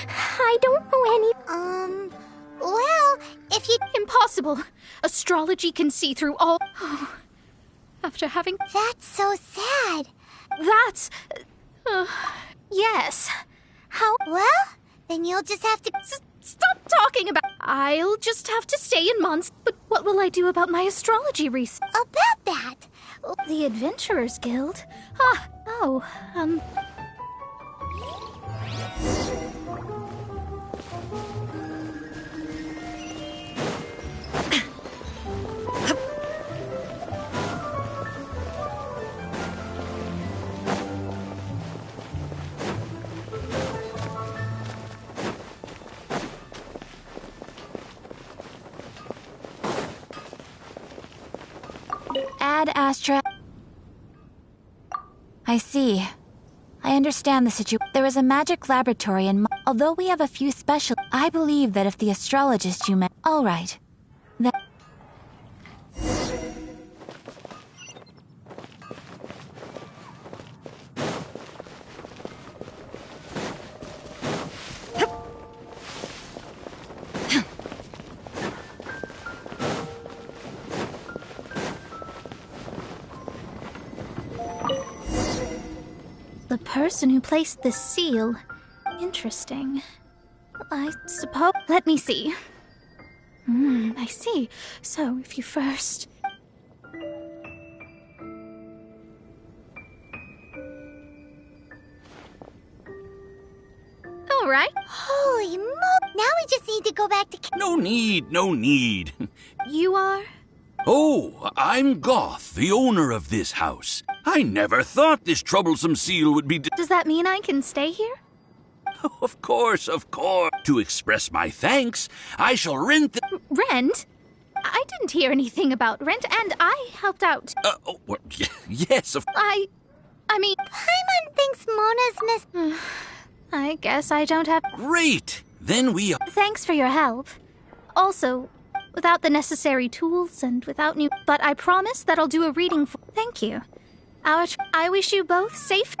I don't know any. Well, if you... Impossible. Astrology can see through all... After having... That's so sad. That's... yes. How... Well, then you'll just have to... Stop talking about... I'll just have to stay in Mons. But what will I do about my astrology research? About that? The Adventurers Guild? Ad Astra. I see. I understand the situation. There is a magic laboratory and although we have a few special, I believe that if the astrologist you met... All right. That... The person who placed the seal. Interesting. I suppose... Let me see. I see. So, if you first... All right. Holy mo... Now we just need to go back to... No need. You are? Oh, I'm Goth, the owner of this house. I never thought this troublesome seal would be... Does that mean I can stay here? Of course. To express my thanks, I shall rent the... Rent? I didn't hear anything about rent, and I helped out. Well, yes, of... I mean... Paimon thinks Mona's miss... I guess I don't have... Great! Then we... Thanks for your help. Also, without the necessary tools and without new... But I promise that I'll do a reading for... Thank you. I wish you both safe...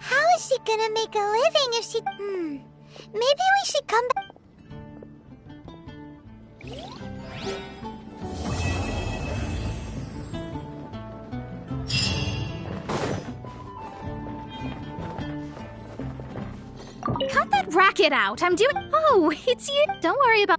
How is she gonna make a living if she... Maybe we should come back... Cut that racket out. I'm doing... Oh, it's you. Don't worry about...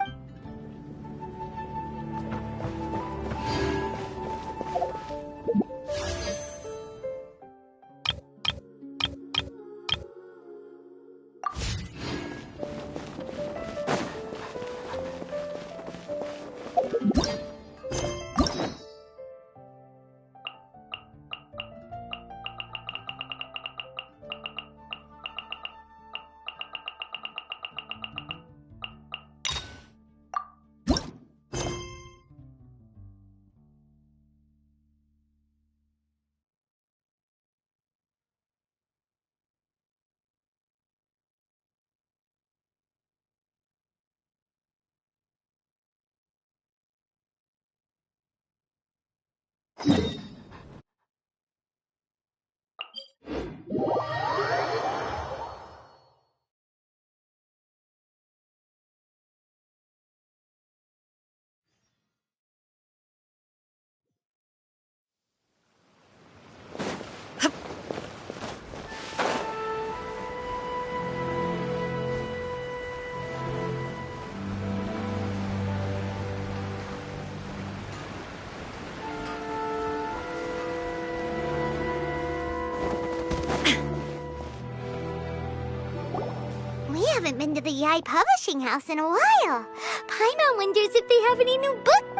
haven't been to the Yai Publishing House in a while. Paimon wonders if they have any new books.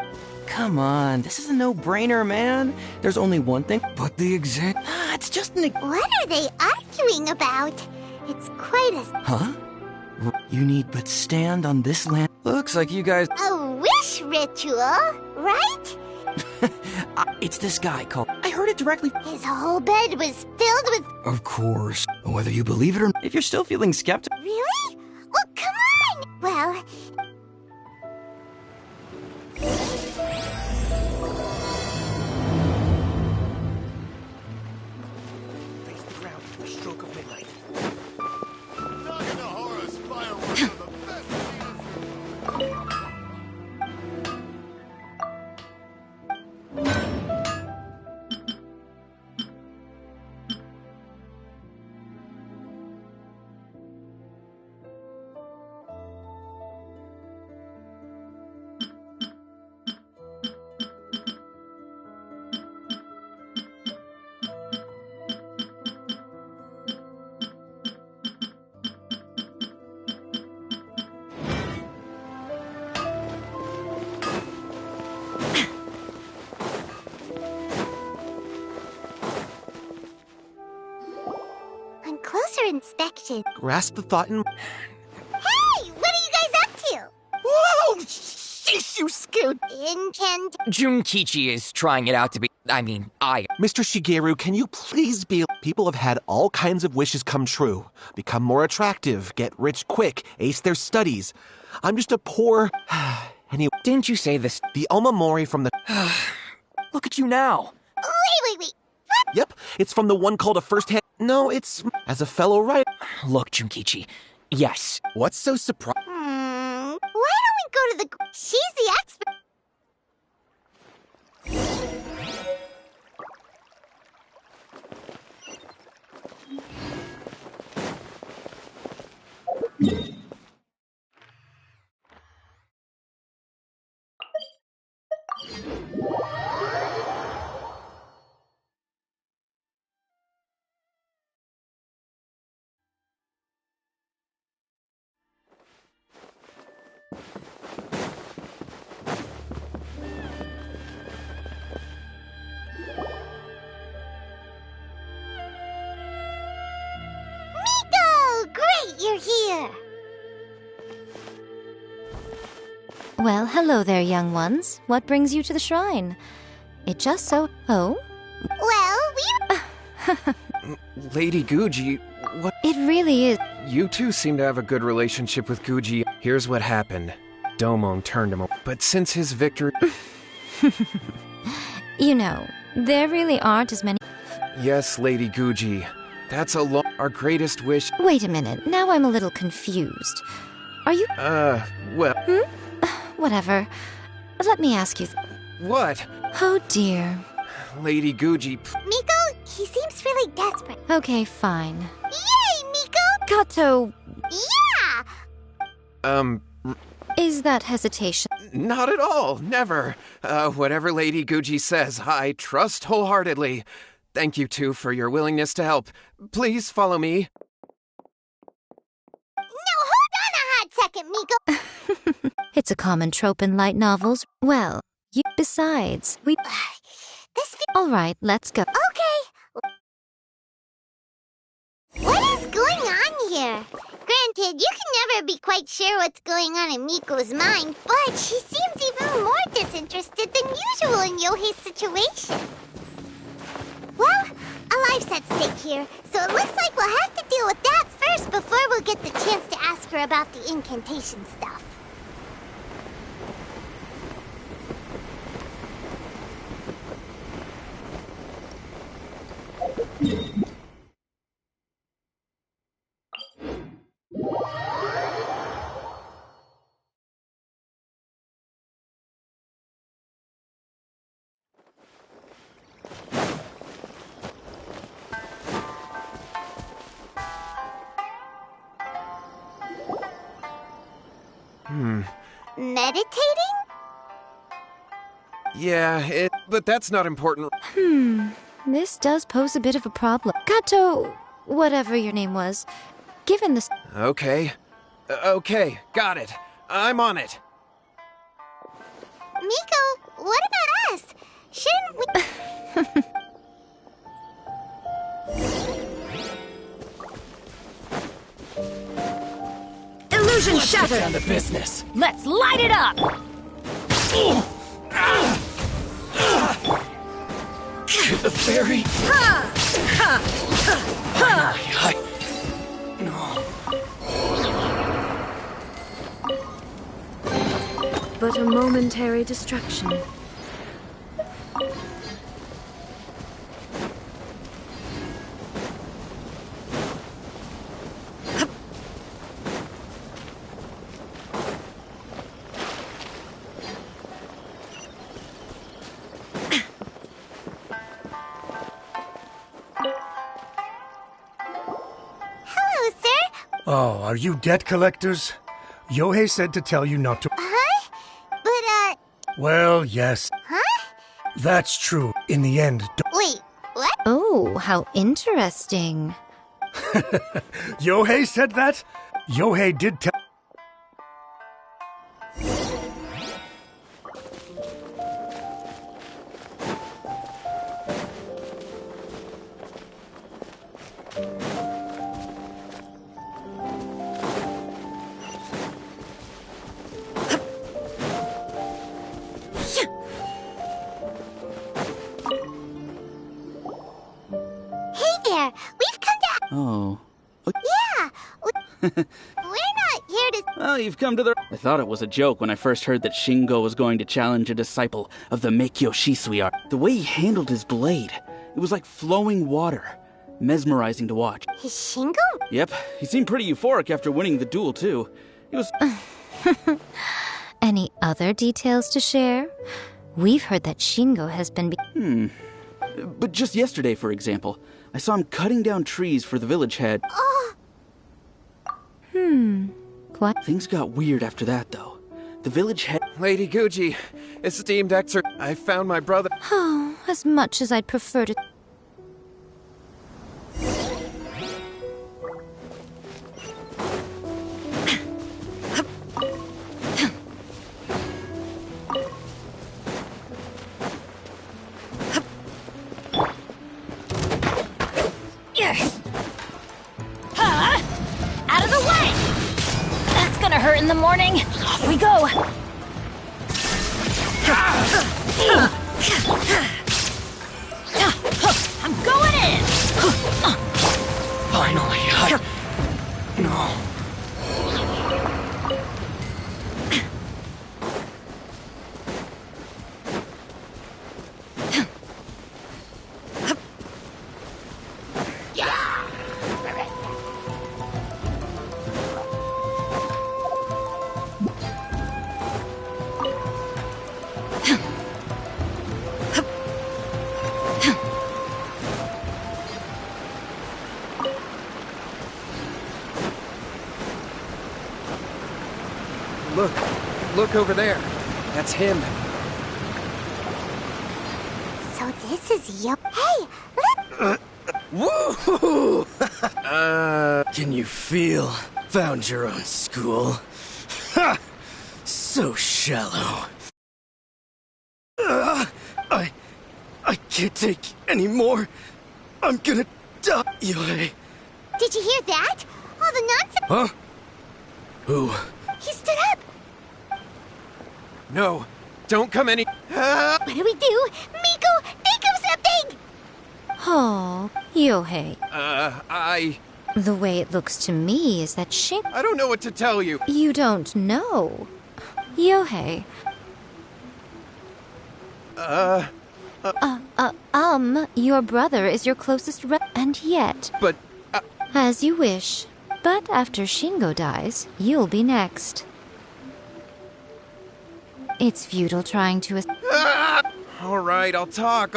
Come on, this is a no-brainer, man. There's only one thing. But the exam... it's just an... What are they arguing about? It's quite a... Huh? You need but stand on this land. Looks like you guys... A wish ritual, right? It's this guy called... I heard it directly... His whole bed was filled with... Of course. Whether you believe it or not. If you're still feeling skeptical... Really? Well, come on! Well... Face the ground to a stroke of midnight. On closer inspection... Grasp the thought and... Hey! What are you guys up to? Whoa! Sheesh, you scared... Incant... Junkichi is trying it out to be... Mr. Shigeru, can you please be... People have had all kinds of wishes come true. Become more attractive, get rich quick, ace their studies. I'm just a poor... Anyway... Didn't you say this? The Omamori from the... Look at you now. Wait. What? Yep, it's from the one called a first-hand... No, it's... As a fellow writer... Look, Junkichi. Yes. What's so surprising? Why don't we go to the... She's the expert... You're here! Well, hello there, young ones. What brings you to the shrine? It just so... Oh? Well, Lady Guji, what... It really is... You two seem to have a good relationship with Guji. Here's what happened. Domon turned him away. But since his victory... You know, there really aren't as many... Yes, Lady Guji. That's our greatest wish... Wait a minute, now I'm a little confused. Are you... well... Whatever. Let me ask you... What? Oh dear. Lady Guji... Miko, he seems really desperate. Okay, fine. Yay, Miko! Kato... Yeah! Is that hesitation? Not at all, never. Whatever Lady Guji says, I trust wholeheartedly. Thank you two for your willingness to help. Please follow me. No, hold on a hot second, Miko. It's a common trope in light novels. Well, you... Besides, we... All right, let's go. Okay. What is going on here? Granted, you can never be quite sure what's going on in Miko's mind, but she seems even more disinterested than usual in Yohei's situation. Well, a life's at stake here, so it looks like we'll have to deal with that first before we'll get the chance to ask her about the incantation stuff. Meditating? Yeah, but that's not important. This does pose a bit of a problem. Kato, whatever your name was, given this... Okay. Okay, got it. I'm on it. Miko, what about us? Shouldn't we... Illusion shattered! Down to business. Let's light it up! The fairy? Ha! Ha! Ha! Ha! But a momentary distraction. Hello, sir. Oh, are you debt collectors? Yohei said to tell you not to. Huh? But, Well, yes. huh? That's true. In the end, Wait, what? Oh, how interesting. Yohei said that? Yohei did tell. Hey there, we've come to... Oh. Yeah, we're not here to... Well, you've come to the... I thought it was a joke when I first heard that Shingo was going to challenge a disciple of the Meikyo Shisui art. The way he handled his blade, it was like flowing water. Mesmerizing to watch. Is Shingo? Yep, he seemed pretty euphoric after winning the duel, too. He was... Any other details to share? We've heard that Shingo has been... But just yesterday, for example, I saw him cutting down trees for the village head. What? Things got weird after that, though. The village head... Lady Guji, esteemed exer, I found my brother. Oh, as much as I'd prefer to... Huh? Out of the way! That's gonna hurt in the morning. Off we go. I'm going in! Finally, No. Look over there. That's him. So this is Yo... Hey, look! Woo! Can you feel? Found your own school. Ha! So shallow. I can't take any more. I'm gonna die, Yohei. Did you hear that? All the nonsense... Huh? Who? He stood up! No, don't come any... What do we do? Miko, think of something! Oh, Yohei. The way it looks to me is that Shingo... I don't know what to tell you. You don't know. Yohei. Your brother is your closest and yet... But... As you wish. But after Shingo dies, you'll be next. It's futile trying to... All right, I'll talk.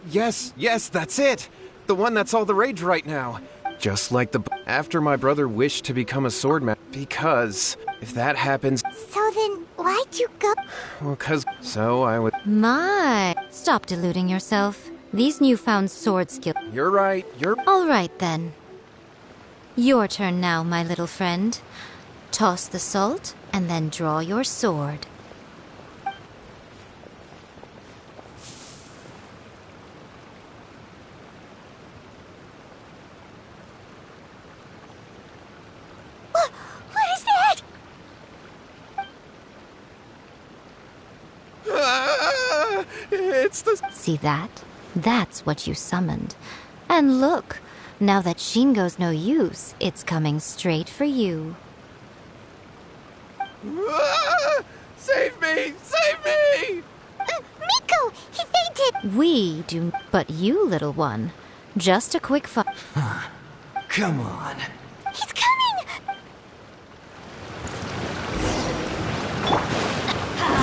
Yes, that's it. The one that's all the rage right now. Just like after my brother wished to become a swordman. Because if that happens... So then, why'd you go? Well, so I would... My! Stop deluding yourself. These newfound sword skills... You're right, All right, then. Your turn now, my little friend. Toss the salt, and then draw your sword. It's the... See that? That's what you summoned. And look, now that Shingo's no use, it's coming straight for you. Save me! Save me! Miko! He fainted! We do, but you, little one. Just a quick Come on. He's coming!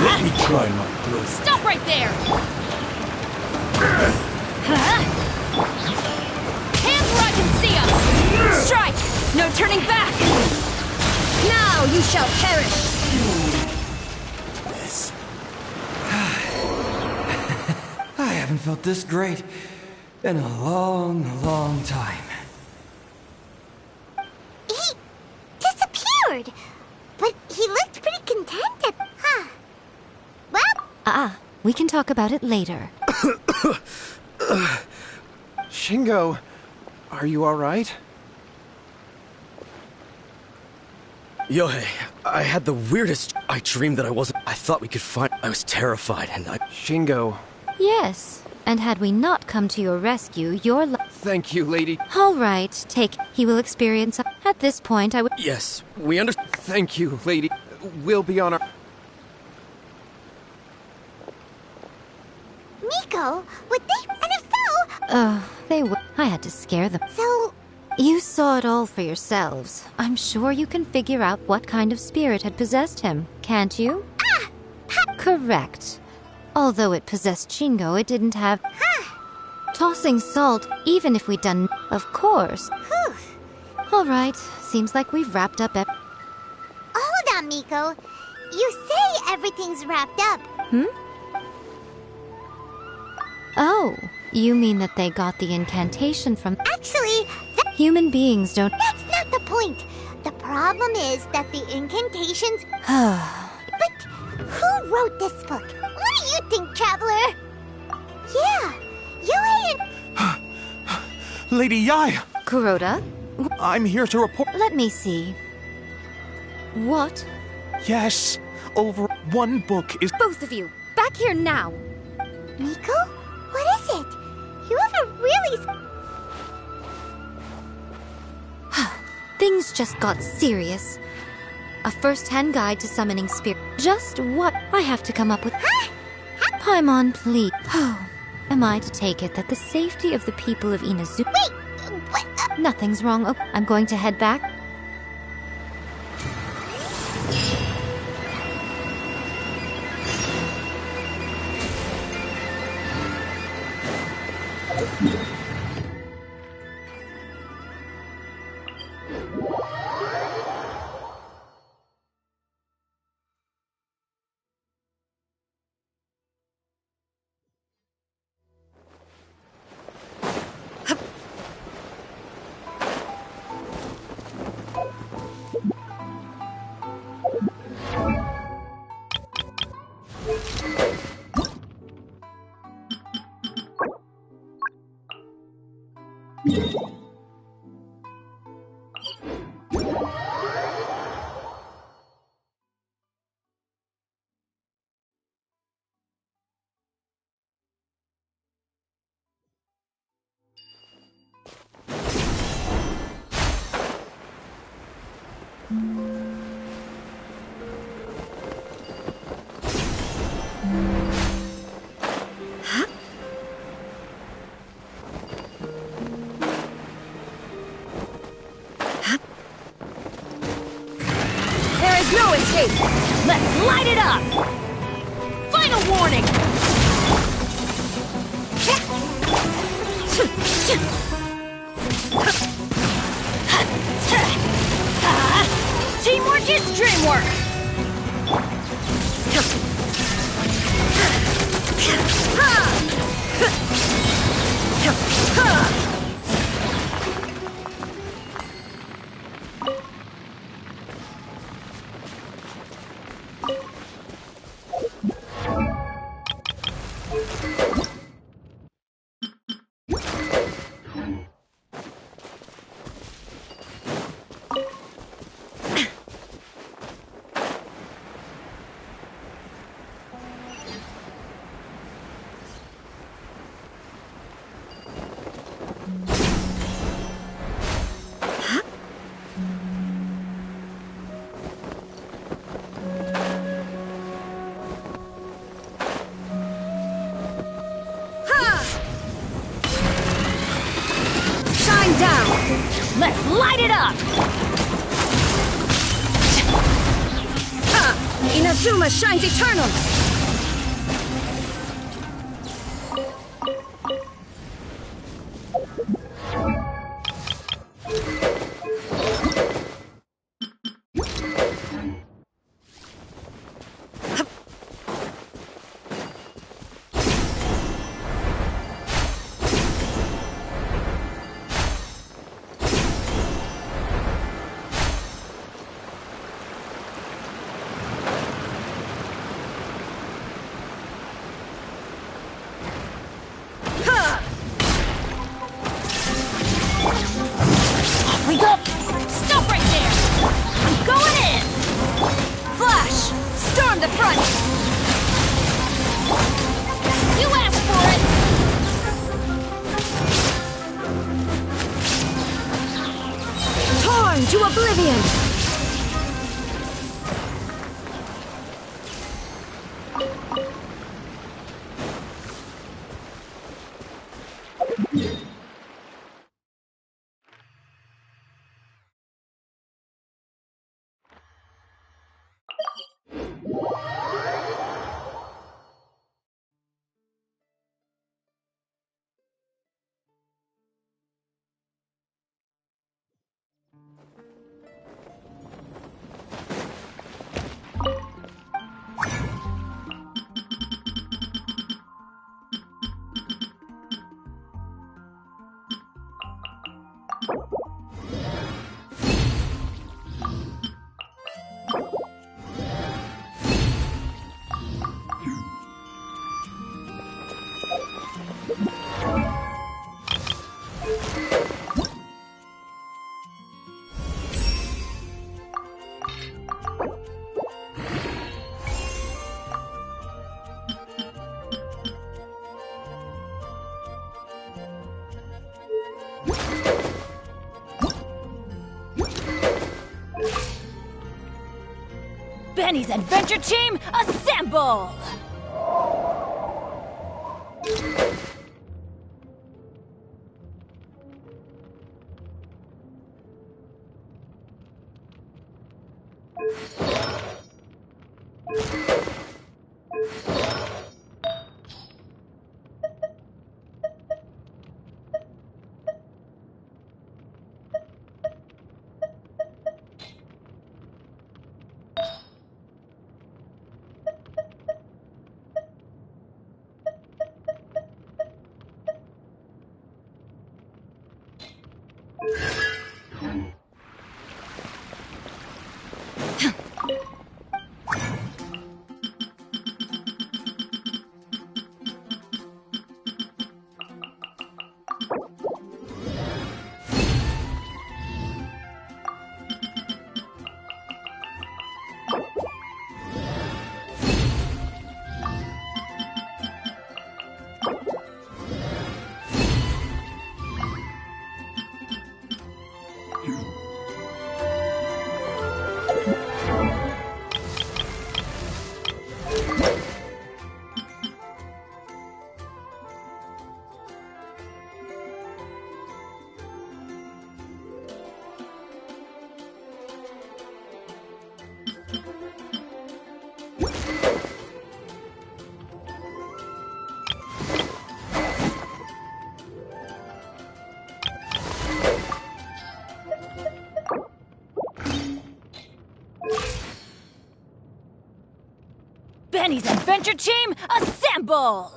Let me try my throat. Stop right there! Hands where I can see 'em! Strike! No turning back! Now you shall perish! I haven't felt this great in a long, long time. He disappeared! But he looked pretty contented, huh? Well... we can talk about it later. Shingo, are you alright? Yohei, I had the weirdest... I dreamed that I thought we could find... I was terrified and I... Shingo. Yes, and had we not come to your rescue, your Thank you, lady. All right, take... He will experience... At this point, I would... Yes, we understand. Thank you, lady. We'll be on our... Miko, would they... And if so... They would... I had to scare them. So... You saw it all for yourselves. I'm sure you can figure out what kind of spirit had possessed him, can't you? Correct. Although it possessed Shingo, it didn't have... Tossing salt, even if we'd done... Of course. All right, seems like we've wrapped up Hold on, Miko. You say everything's wrapped up. Oh, you mean that they got the incantation from... Actually, Human beings don't... That's not the point. The problem is that the incantations... But who wrote this book? What do you think, Traveler? Yeah, Yohei and... Lady Yai! Kuroda? I'm here to report... Let me see. What? Yes, over one book is... Both of you, back here now! Miko? What is it? You have a really... Things just got serious. A first-hand guide to summoning spirit. Just what I have to come up with. Paimon, please. Am I to take it that the safety of the people of Inazu... Wait! What? Nothing's wrong. Oh, I'm going to head back. No escape! Let's light it up! Final warning! Teamwork is dreamwork! down! Let's light it up! Inazuma shines eternal! We go! Stop right there! I'm going in! Flash! Storm the front! You asked for it! Torn to oblivion! Benny's Adventure Team, assemble! Benny's Adventure Team, assemble!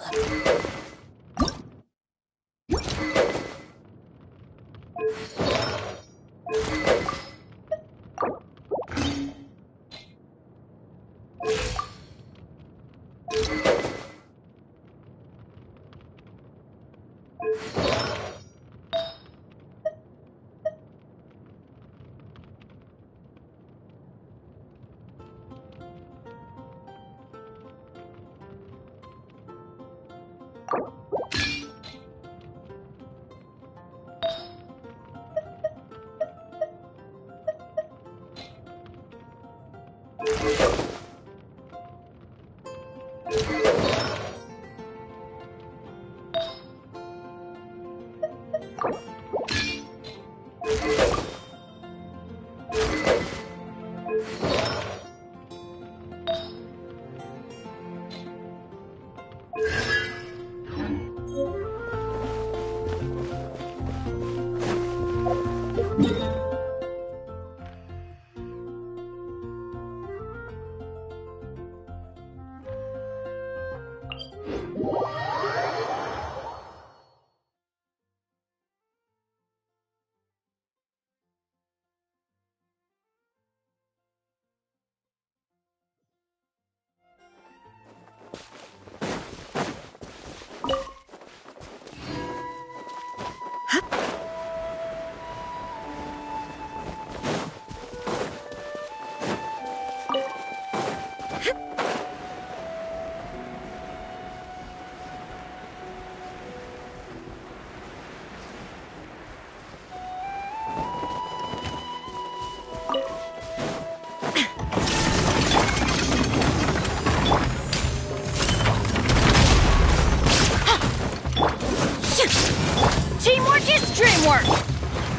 Teamwork is dreamwork!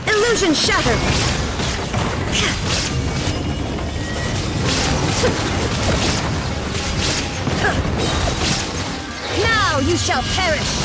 Illusion shattered! Now you shall perish!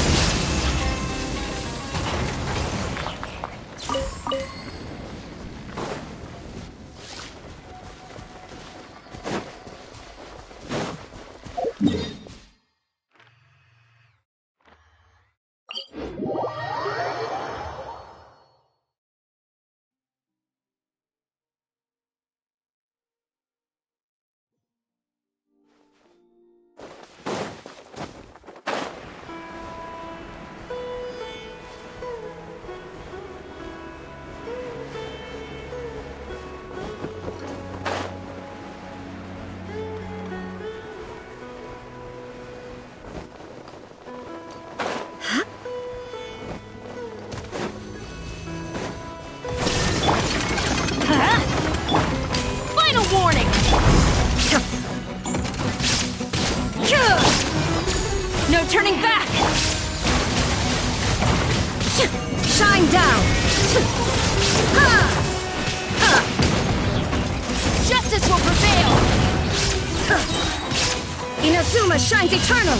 Final warning! No turning back! Shine down! Justice will prevail! Inazuma shines eternal!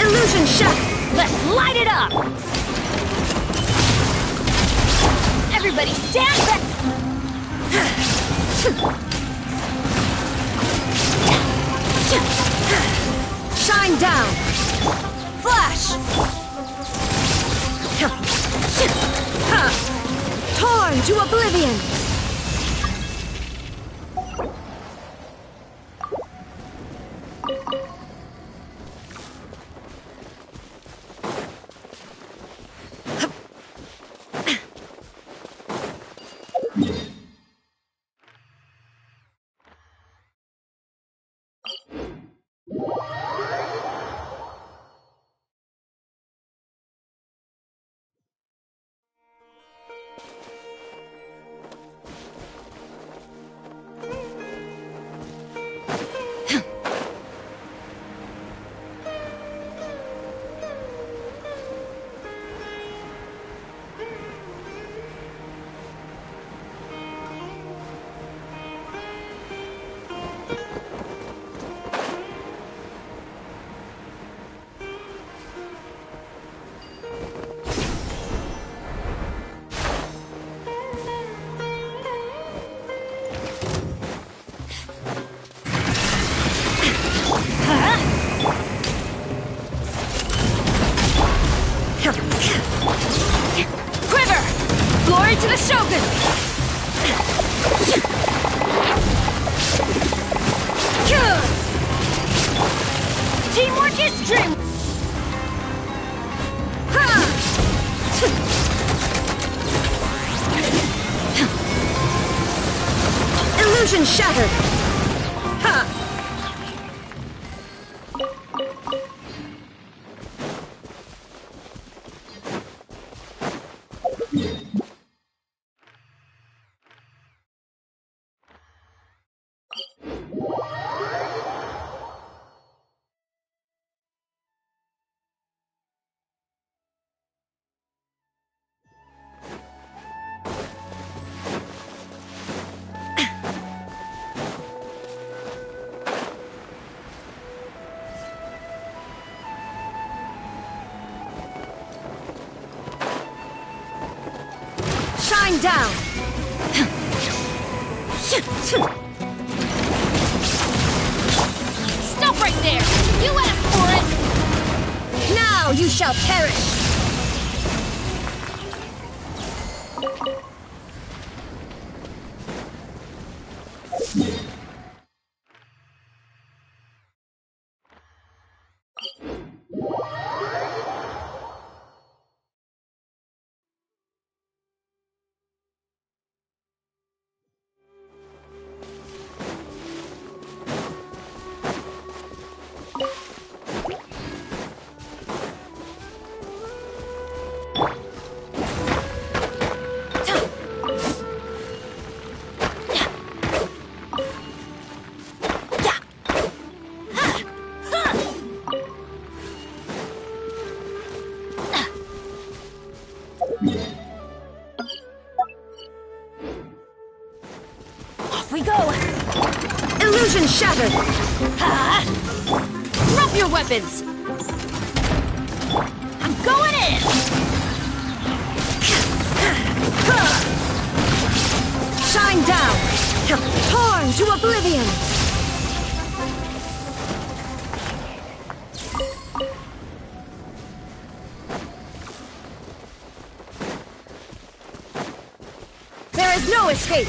Illusion shot! Let's light it up! Everybody stand back! Shine down! Flash! Torn to oblivion! Illusion shattered! Ha! Shine down! Stop right there! You asked for it! Now you shall perish! Off we go! Illusion shattered! Drop your weapons! I'm going in! Shine down! Torn to oblivion! There is no escape!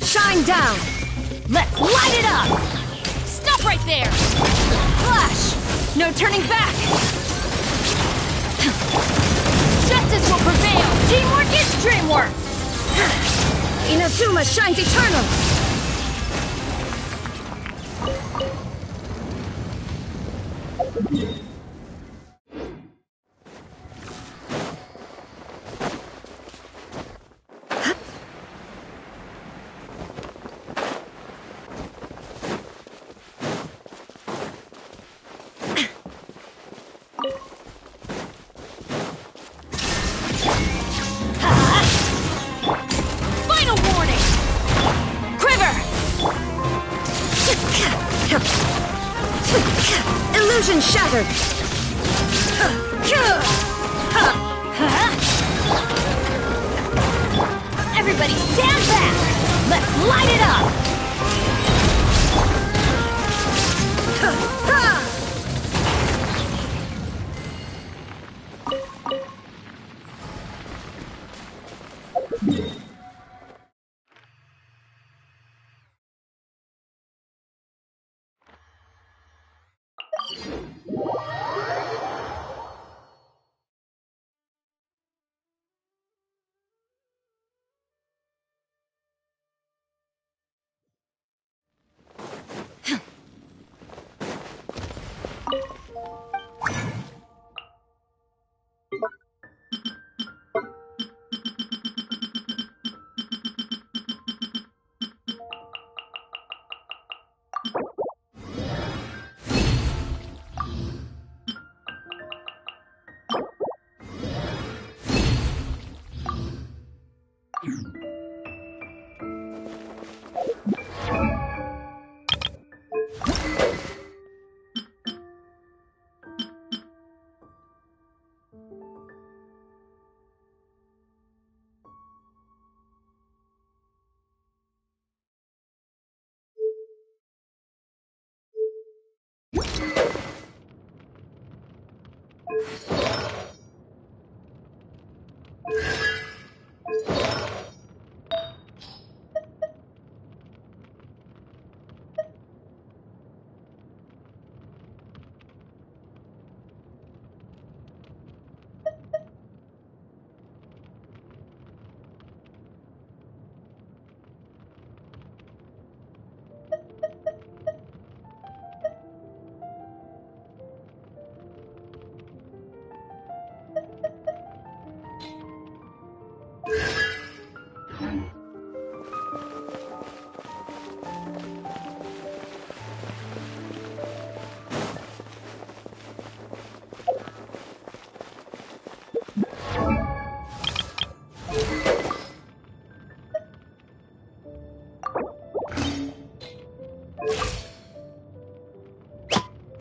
Shine down! Let's light it up! Stop right there! Flash! No turning back! Justice will prevail! Teamwork is dreamwork! Inazuma shines eternal! Final warning! Quiver! Illusion shattered! Everybody stand back! Let's light it up!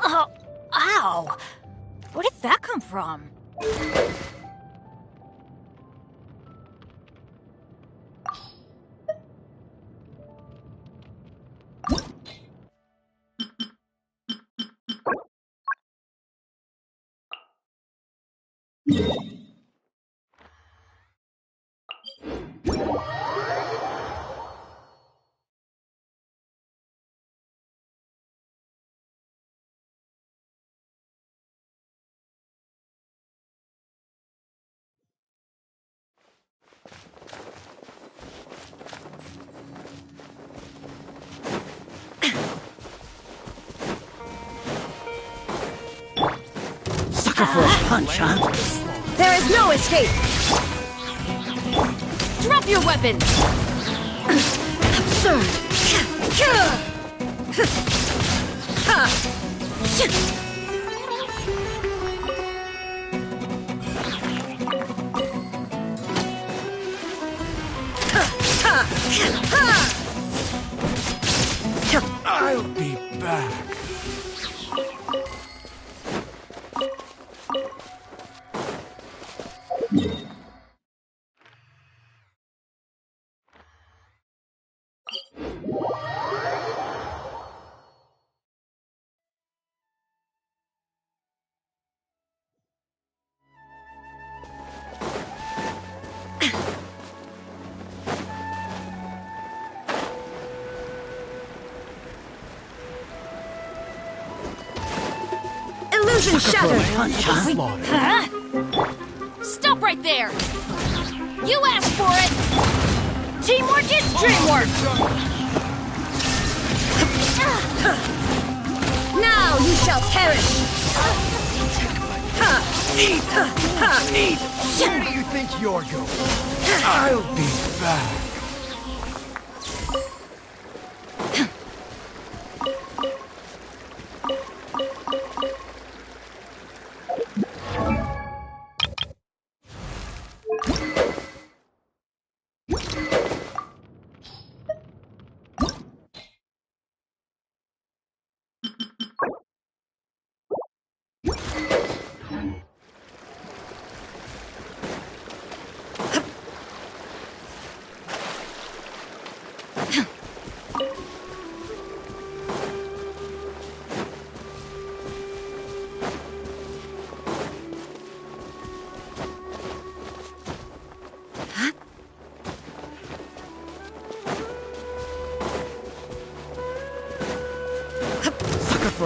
Oh, ow! Where did that come from? Sucker for a punch, huh? There is no escape! Drop your weapons! Absurd! I'll be back. Illusion shattered! Huh? Stop right there! You asked for it! Teamwork is dreamwork! Now you shall perish! Where do you think you're going? I'll be back.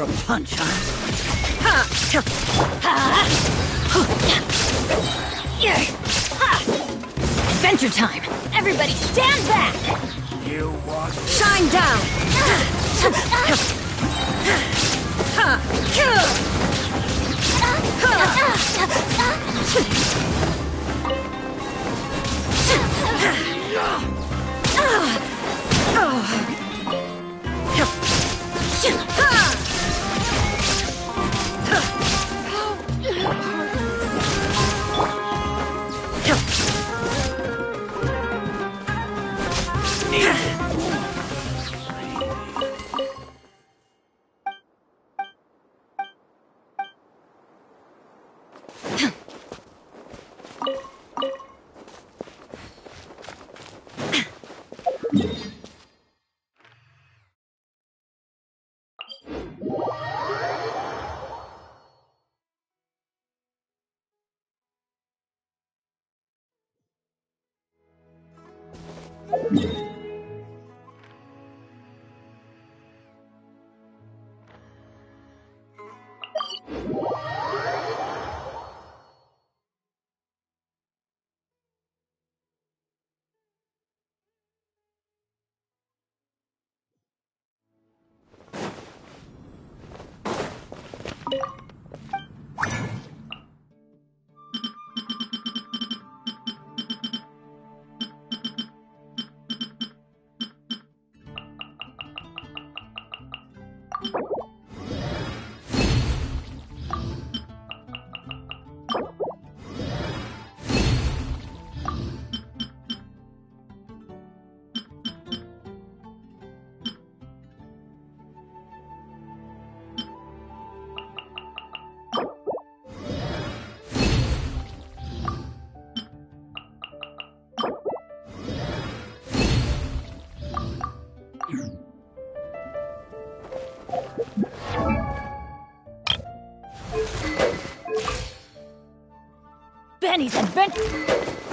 for a punch, huh? Adventure time! Everybody stand back! You want Shine down! Benny's adventure.